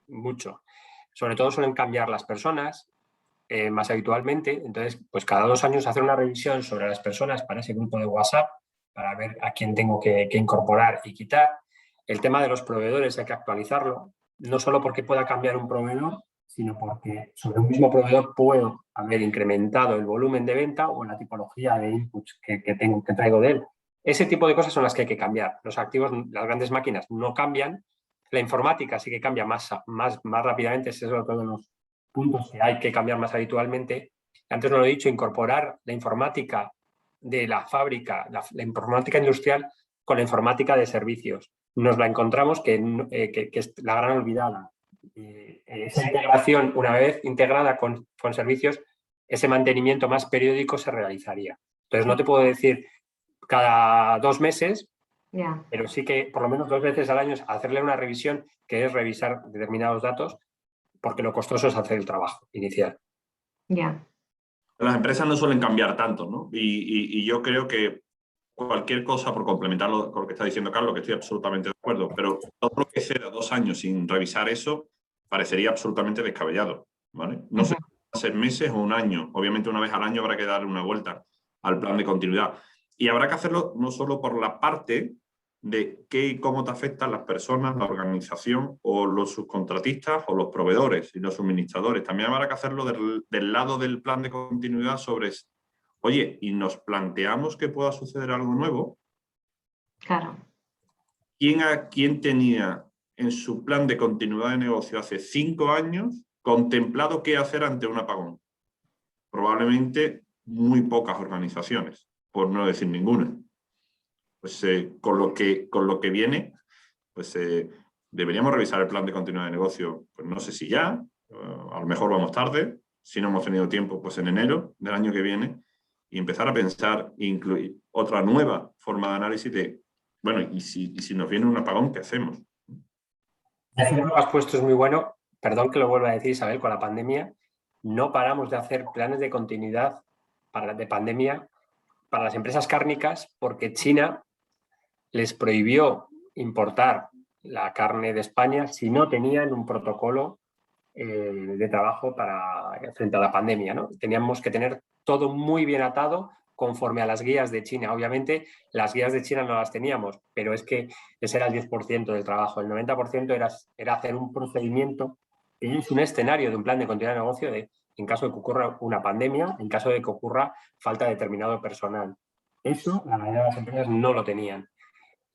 mucho, sobre todo suelen cambiar las personas más habitualmente, entonces pues cada 2 años hacer una revisión sobre las personas para ese grupo de WhatsApp, para ver a quién tengo que incorporar y quitar. El tema de los proveedores hay que actualizarlo, no solo porque pueda cambiar un proveedor, sino porque sobre un mismo proveedor puedo haber incrementado el volumen de venta o la tipología de inputs que traigo de él. Ese tipo de cosas son las que hay que cambiar. Los activos, las grandes máquinas no cambian, la informática sí que cambia más rápidamente, ese es otro de los puntos que hay que cambiar más habitualmente. Antes no lo he dicho, incorporar la informática de la fábrica, la informática industrial con la informática de servicios. Nos la encontramos que es la gran olvidada. Esa integración, una vez integrada con servicios, ese mantenimiento más periódico se realizaría. Entonces no te puedo decir cada 2 meses, pero sí que por lo menos 2 veces al año hacerle una revisión, que es revisar determinados datos, porque lo costoso es hacer el trabajo inicial. Las empresas no suelen cambiar tanto, ¿no? Y yo creo que cualquier cosa, por complementarlo con lo que está diciendo Carlos, que estoy absolutamente de acuerdo, pero todo lo que sea 2 años sin revisar eso parecería absolutamente descabellado, ¿vale? No sé si va a ser meses o un año. Obviamente una vez al año habrá que darle una vuelta al plan de continuidad. Y habrá que hacerlo no solo por la parte de qué y cómo te afectan las personas, la organización o los subcontratistas o los proveedores y los suministradores. También habrá que hacerlo del lado del plan de continuidad sobre, oye, ¿y nos planteamos que pueda suceder algo nuevo? Claro. ¿Quién tenía en su plan de continuidad de negocio hace 5 años contemplado qué hacer ante un apagón? Probablemente muy pocas organizaciones, por no decir ninguna. Pues con lo que viene, pues deberíamos revisar el plan de continuidad de negocio, pues no sé si ya, a lo mejor vamos tarde, si no hemos tenido tiempo, pues en enero del año que viene, y empezar a pensar e incluir otra nueva forma de análisis de, bueno, y si nos viene un apagón, ¿qué hacemos? Lo que has puesto es muy bueno, perdón que lo vuelva a decir, Isabel, con la pandemia, no paramos de hacer planes de continuidad de pandemia para las empresas cárnicas porque China les prohibió importar la carne de España si no tenían un protocolo de trabajo frente a la pandemia, ¿no? Teníamos que tener todo muy bien atado conforme a las guías de China. Obviamente, las guías de China no las teníamos, pero es que ese era el 10% del trabajo. El 90% era hacer un procedimiento que es un escenario de un plan de continuidad de negocio en caso de que ocurra una pandemia, en caso de que ocurra falta de determinado personal. Eso la mayoría de las empresas no lo tenían.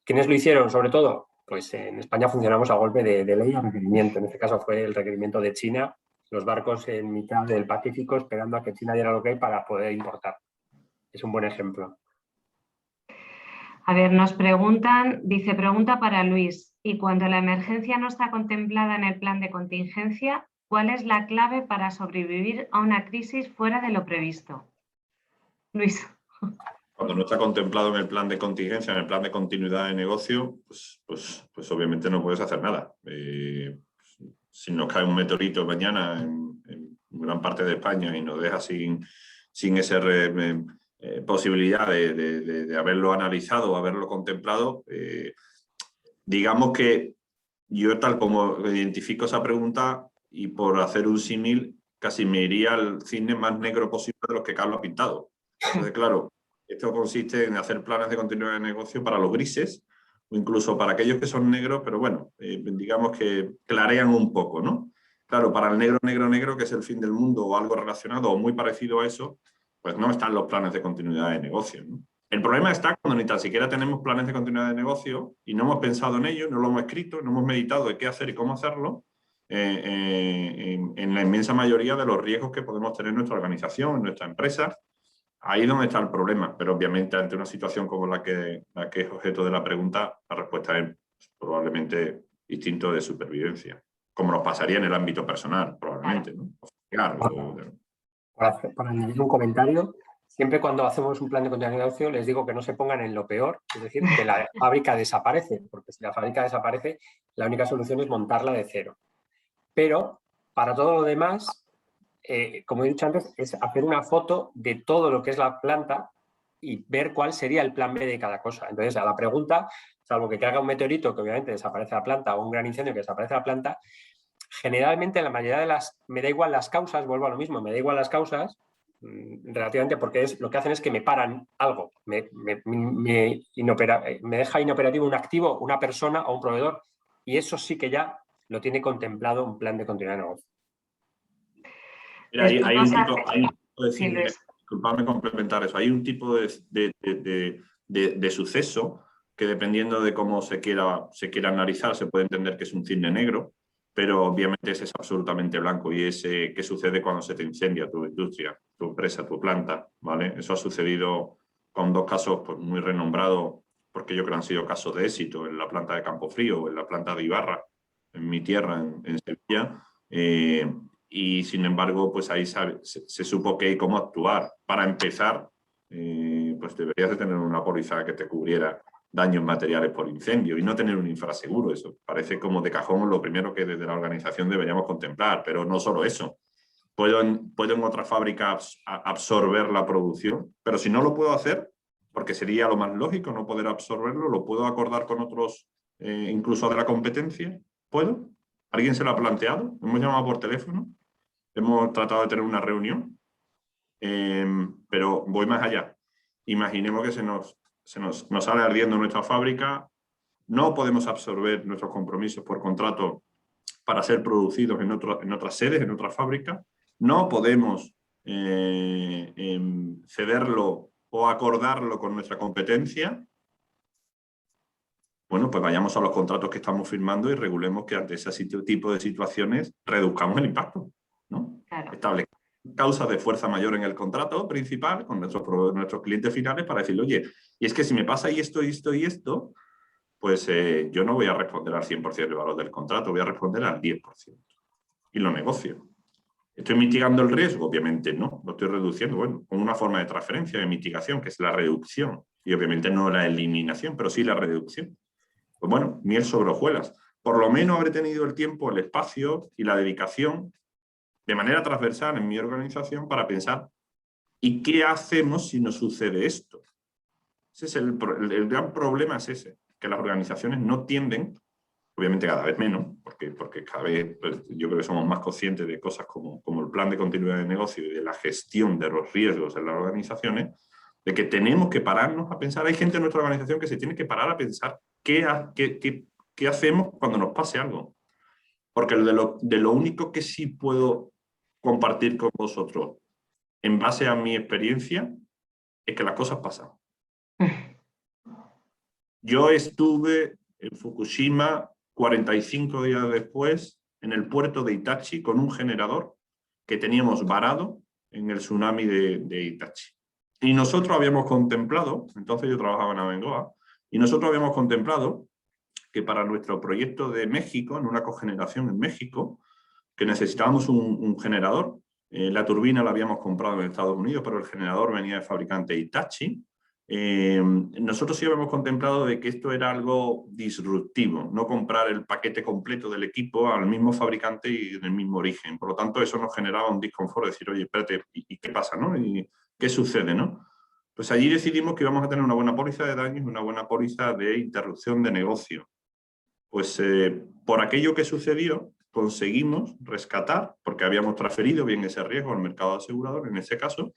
¿Quiénes lo hicieron? Sobre todo, pues en España funcionamos a golpe de ley o requerimiento. En este caso fue el requerimiento de China, los barcos en mitad del Pacífico esperando a que China diera lo que hay para poder importar. Es un buen ejemplo. A ver, nos preguntan, dice, pregunta para Luis, y cuando la emergencia no está contemplada en el plan de contingencia, ¿cuál es la clave para sobrevivir a una crisis fuera de lo previsto? Luis. Cuando no está contemplado en el plan de contingencia, en el plan de continuidad de negocio, pues obviamente no puedes hacer nada. Si nos cae un meteorito mañana en gran parte de España y nos deja sin esa posibilidad de haberlo analizado o haberlo contemplado, digamos que yo, tal como identifico esa pregunta, y por hacer un símil, casi me iría al cine más negro posible de los que Carlos ha pintado. Entonces, claro, esto consiste en hacer planes de continuidad de negocio para los grises, o incluso para aquellos que son negros, pero bueno, digamos que clarean un poco, ¿no? Claro, para el negro, negro, negro, que es el fin del mundo o algo relacionado o muy parecido a eso, pues no están los planes de continuidad de negocio, ¿no? El problema está cuando ni tan siquiera tenemos planes de continuidad de negocio y no hemos pensado en ello, no lo hemos escrito, no hemos meditado de qué hacer y cómo hacerlo, en la inmensa mayoría de los riesgos que podemos tener en nuestra organización, en nuestra empresa. Ahí es donde está el problema, pero obviamente ante una situación como la que es objeto de la pregunta, la respuesta es probablemente instinto de supervivencia, como nos pasaría en el ámbito personal, probablemente, ¿no? Para añadir un comentario, siempre cuando hacemos un plan de continuidad de negocio les digo que no se pongan en lo peor, es decir, que la fábrica desaparece, porque si la fábrica desaparece, la única solución es montarla de cero. Pero para todo lo demás, como he dicho antes, es hacer una foto de todo lo que es la planta y ver cuál sería el plan B de cada cosa. Entonces, a la pregunta, salvo que caiga un meteorito que obviamente desaparece la planta o un gran incendio que desaparece la planta, generalmente la mayoría de las, me da igual las causas, vuelvo a lo mismo, me da igual las causas, relativamente, porque lo que hacen es que me paran algo, me deja inoperativo un activo, una persona o un proveedor, y eso sí que ya lo tiene contemplado un plan de continuidad de negocio. Mira, hay un tipo de cine, disculpadme complementar eso, hay un tipo de suceso que, dependiendo de cómo se quiera analizar, se puede entender que es un cine negro, pero obviamente ese es absolutamente blanco, y es qué sucede cuando se te incendia tu industria, tu empresa, tu planta, ¿vale? Eso ha sucedido con dos casos pues, muy renombrados, porque yo creo que han sido casos de éxito, en la planta de Campofrío o en la planta de Ibarra, en mi tierra, en Sevilla, y sin embargo, pues ahí se supo que hay cómo actuar. Para empezar, pues deberías de tener una póliza que te cubriera daños materiales por incendio y no tener un infraseguro. Eso parece como de cajón lo primero que desde la organización deberíamos contemplar, pero no solo eso. Puedo en otras fábricas absorber la producción, pero si no lo puedo hacer, porque sería lo más lógico no poder absorberlo, lo puedo acordar con otros, incluso de la competencia. ¿Puedo? ¿Alguien se lo ha planteado? Hemos llamado por teléfono, hemos tratado de tener una reunión, pero voy más allá. Imaginemos que nos sale ardiendo nuestra fábrica, no podemos absorber nuestros compromisos por contrato para ser producidos en otras sedes, en otras fábricas, no podemos cederlo o acordarlo con nuestra competencia. Bueno, pues vayamos a los contratos que estamos firmando y regulemos que ante ese tipo de situaciones reduzcamos el impacto, ¿no? Claro. Establezcamos causas de fuerza mayor en el contrato principal con nuestros clientes finales para decirle, oye, y es que si me pasa y esto, pues yo no voy a responder al 100% del valor del contrato, voy a responder al 10%. Y lo negocio. ¿Estoy mitigando el riesgo? Obviamente no, lo estoy reduciendo, bueno, con una forma de transferencia, de mitigación, que es la reducción. Y obviamente no la eliminación, pero sí la reducción. Pues bueno, miel sobre hojuelas. Por lo menos habré tenido el tiempo, el espacio y la dedicación de manera transversal en mi organización para pensar ¿y qué hacemos si nos sucede esto? Ese es el gran problema, es ese, que las organizaciones no tienden, obviamente cada vez menos, porque cada vez pues, yo creo que somos más conscientes de cosas como el plan de continuidad de negocio y de la gestión de los riesgos en las organizaciones, de que tenemos que pararnos a pensar. Hay gente en nuestra organización que se tiene que parar a pensar qué hacemos cuando nos pase algo. Porque de lo único que sí puedo compartir con vosotros en base a mi experiencia es que las cosas pasan. Yo estuve en Fukushima 45 días después en el puerto de Itachi con un generador que teníamos varado en el tsunami de Itachi. Y nosotros habíamos contemplado, entonces yo trabajaba en Abengoa, y nosotros habíamos contemplado que para nuestro proyecto de México, en una cogeneración en México, que necesitábamos un generador. La turbina la habíamos comprado en Estados Unidos, pero el generador venía de fabricante Hitachi. nosotros sí habíamos contemplado de que esto era algo disruptivo, no comprar el paquete completo del equipo al mismo fabricante y del mismo origen. Por lo tanto, eso nos generaba un disconfort, decir, oye, espérate, ¿y qué pasa, no? ¿Y qué sucede, no? Pues allí decidimos que íbamos a tener una buena póliza de daños y una buena póliza de interrupción de negocio. Pues por aquello que sucedió, conseguimos rescatar, porque habíamos transferido bien ese riesgo al mercado asegurador, en ese caso,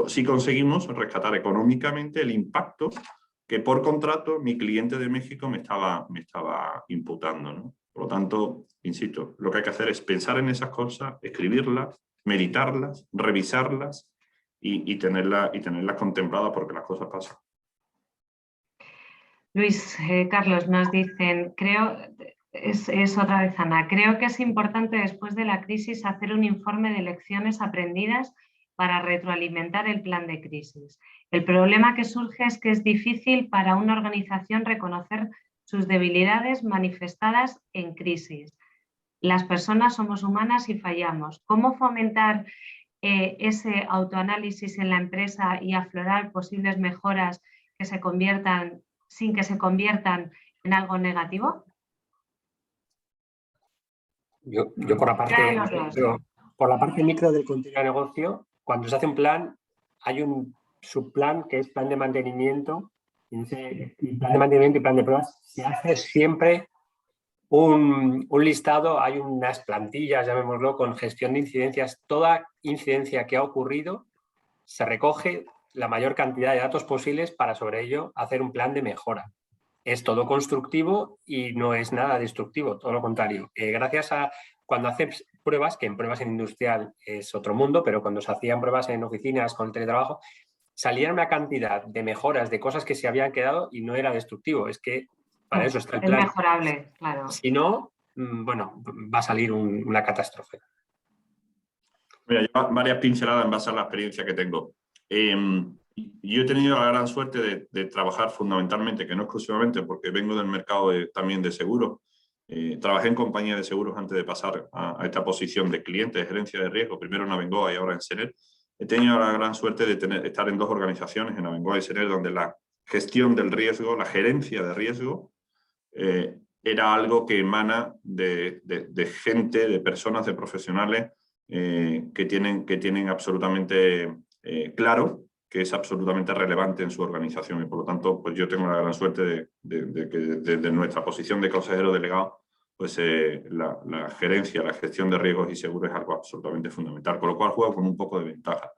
sí conseguimos rescatar económicamente el impacto que por contrato mi cliente de México me estaba imputando, ¿no? Por lo tanto, insisto, lo que hay que hacer es pensar en esas cosas, escribirlas, meditarlas, revisarlas y tenerlas contempladas porque las cosas pasan. Luis, Carlos, nos dicen, es otra vez Ana, creo que es importante después de la crisis hacer un informe de lecciones aprendidas para retroalimentar el plan de crisis. El problema que surge es que es difícil para una organización reconocer sus debilidades manifestadas en crisis. Las personas somos humanas y fallamos. ¿Cómo fomentar ese autoanálisis en la empresa y aflorar posibles mejoras que se conviertan sin que se conviertan en algo negativo? Yo por la parte micro del continuo de negocio, cuando se hace un plan, hay un subplan que es plan de mantenimiento. Y ese plan de mantenimiento y plan de pruebas se hace siempre un listado, hay unas plantillas, llamémoslo, con gestión de incidencias. Toda incidencia que ha ocurrido se recoge la mayor cantidad de datos posibles para sobre ello hacer un plan de mejora. Es todo constructivo y no es nada destructivo, todo lo contrario. Gracias a cuando haces pruebas, que en pruebas en industrial es otro mundo, pero cuando se hacían pruebas en oficinas con el teletrabajo, salía una cantidad de mejoras, de cosas que se habían quedado y no era destructivo. Es que para eso está el plan. Es mejorable, claro. Si no, bueno, va a salir una catástrofe. Mira, yo varias pinceladas en base a la experiencia que tengo. Yo he tenido la gran suerte de trabajar fundamentalmente, que no exclusivamente, porque vengo del mercado también de seguros. Trabajé en compañía de seguros antes de pasar a esta posición de cliente de gerencia de riesgo, primero en Abengoa y ahora en Sener. He tenido la gran suerte de estar en dos organizaciones, en Abengoa y Sener, donde la gestión del riesgo, la gerencia de riesgo, era algo que emana de gente, de personas, de profesionales que tienen absolutamente claro que es absolutamente relevante en su organización y por lo tanto pues yo tengo la gran suerte de que desde nuestra posición de consejero delegado pues la gerencia, la gestión de riesgos y seguros es algo absolutamente fundamental, con lo cual juego con un poco de ventaja.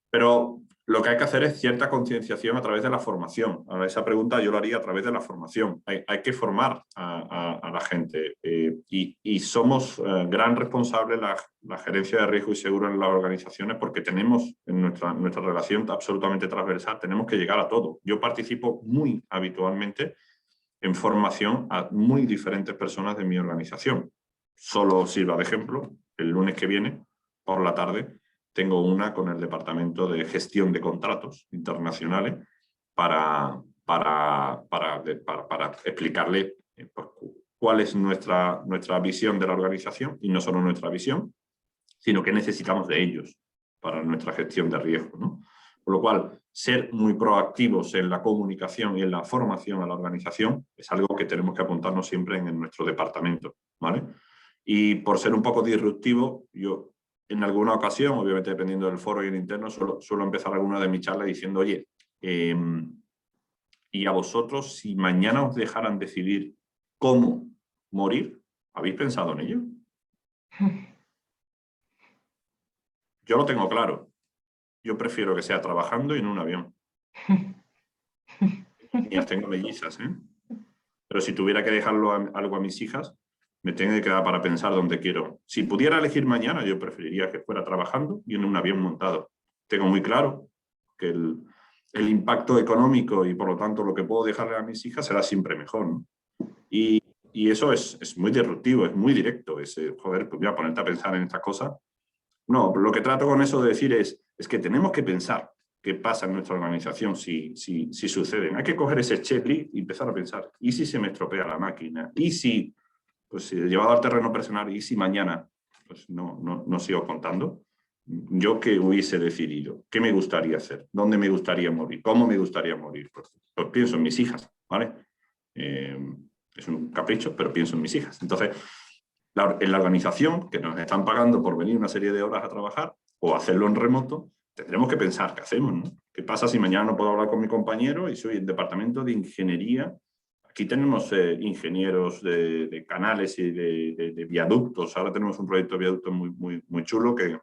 Pero lo que hay que hacer es cierta concienciación a través de la formación. Ahora, esa pregunta yo lo haría a través de la formación. Hay que formar a la gente y somos gran responsables la gerencia de riesgo y seguro en las organizaciones porque tenemos en nuestra relación absolutamente transversal, tenemos que llegar a todo. Yo participo muy habitualmente en formación a muy diferentes personas de mi organización. Solo sirva de ejemplo, el lunes que viene, por la tarde, tengo una con el Departamento de Gestión de Contratos Internacionales para explicarle pues, cuál es nuestra visión de la organización y no solo nuestra visión, sino que necesitamos de ellos para nuestra gestión de riesgo, ¿no? Por lo cual, ser muy proactivos en la comunicación y en la formación a la organización es algo que tenemos que apuntarnos siempre en nuestro departamento, ¿vale? Y por ser un poco disruptivo, yo en alguna ocasión, obviamente dependiendo del foro y el interno, suelo empezar alguna de mis charlas diciendo, oye, y a vosotros, si mañana os dejaran decidir cómo morir, ¿habéis pensado en ello? Yo lo tengo claro. Yo prefiero que sea trabajando y en un avión. Y las tengo mellizas, ¿eh? Pero si tuviera que dejarlo algo a mis hijas, me tengo que quedar para pensar dónde quiero. Si pudiera elegir mañana, yo preferiría que fuera trabajando y en un avión montado. Tengo muy claro que el impacto económico y por lo tanto lo que puedo dejarle a mis hijas será siempre mejor, ¿no? Y eso es muy disruptivo, es muy directo. Joder, pues voy a ponerte a pensar en estas cosas. No, lo que trato con eso de decir es que tenemos que pensar qué pasa en nuestra organización si suceden. Hay que coger ese checklist y empezar a pensar. ¿Y si se me estropea la máquina? ¿Y si, pues, llevado al terreno personal, y si mañana pues, no sigo contando? ¿Yo qué hubiese decidido? ¿Qué me gustaría hacer? ¿Dónde me gustaría morir? ¿Cómo me gustaría morir? Pues pienso en mis hijas, ¿vale? Es un capricho, pero pienso en mis hijas. Entonces, en la organización, que nos están pagando por venir una serie de horas a trabajar o hacerlo en remoto, tendremos que pensar qué hacemos, ¿no? ¿Qué pasa si mañana no puedo hablar con mi compañero y soy el departamento de ingeniería? Aquí tenemos ingenieros de canales y de viaductos. Ahora tenemos un proyecto de viaducto muy chulo que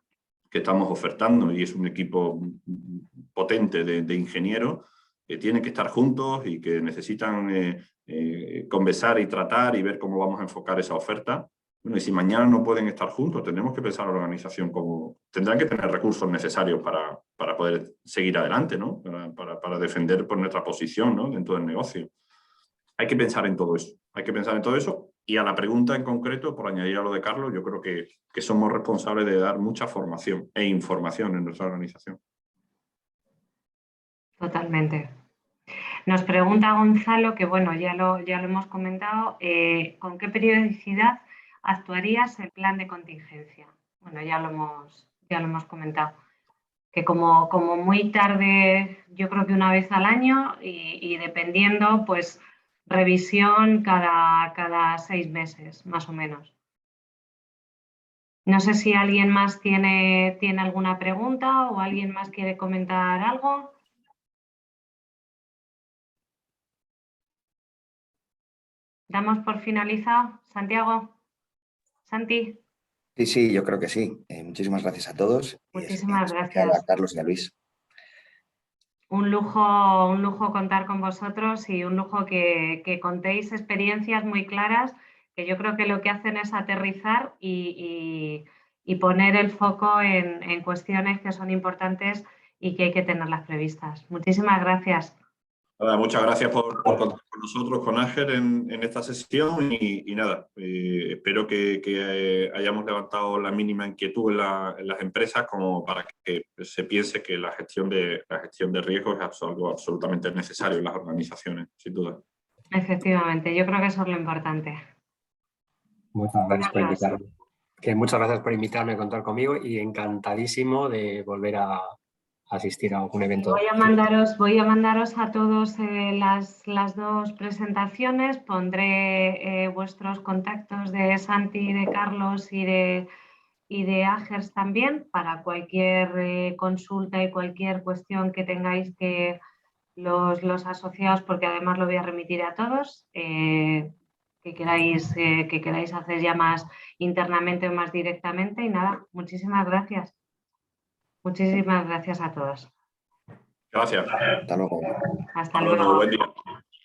estamos ofertando y es un equipo potente de ingenieros que tienen que estar juntos y que necesitan conversar y tratar y ver cómo vamos a enfocar esa oferta. Bueno, y si mañana no pueden estar juntos, tendremos que pensar en la organización como... Tendrán que tener recursos necesarios para poder seguir adelante, ¿no? Para defender por nuestra posición, ¿no? Dentro del negocio. Hay que pensar en todo eso. Hay que pensar en todo eso. Y a la pregunta en concreto, por añadir a lo de Carlos, yo creo que somos responsables de dar mucha formación e información en nuestra organización. Totalmente. Nos pregunta Gonzalo, que bueno, ya lo hemos comentado, ¿con qué periodicidad actuarías el plan de contingencia? Bueno, ya lo hemos comentado, que como muy tarde, yo creo que una vez al año y dependiendo, pues revisión cada 6 meses, más o menos. No sé si alguien más tiene alguna pregunta o alguien más quiere comentar algo. ¿Damos por finalizado? Santiago, Santi. Sí, yo creo que sí. Muchísimas gracias a todos. Muchísimas Y en especial gracias. a Carlos y a Luis. Un lujo contar con vosotros y un lujo que contéis experiencias muy claras, que yo creo que lo que hacen es aterrizar y poner el foco en cuestiones que son importantes y que hay que tenerlas previstas. Muchísimas gracias. Nada, muchas gracias por contar con nosotros, con Ángel, en esta sesión y nada, espero que hayamos levantado la mínima inquietud en las empresas como para que se piense que la gestión de riesgos es algo absolutamente necesario en las organizaciones, sin duda. Efectivamente, yo creo que eso es lo importante. Muchas gracias por invitarme. Muchas gracias por invitarme a contar conmigo y encantadísimo de volver a asistir a algún evento. Voy a mandaros a todos las 2 presentaciones. Pondré vuestros contactos de Santi, de Carlos y de Agers también para cualquier consulta y cualquier cuestión que tengáis que los asociados, porque además lo voy a remitir a todos, que queráis hacer ya más internamente o más directamente. Y nada, muchísimas gracias. Muchísimas gracias a todos. Gracias. Hasta luego. Hasta luego. Buen día.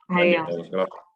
Adiós. Gracias.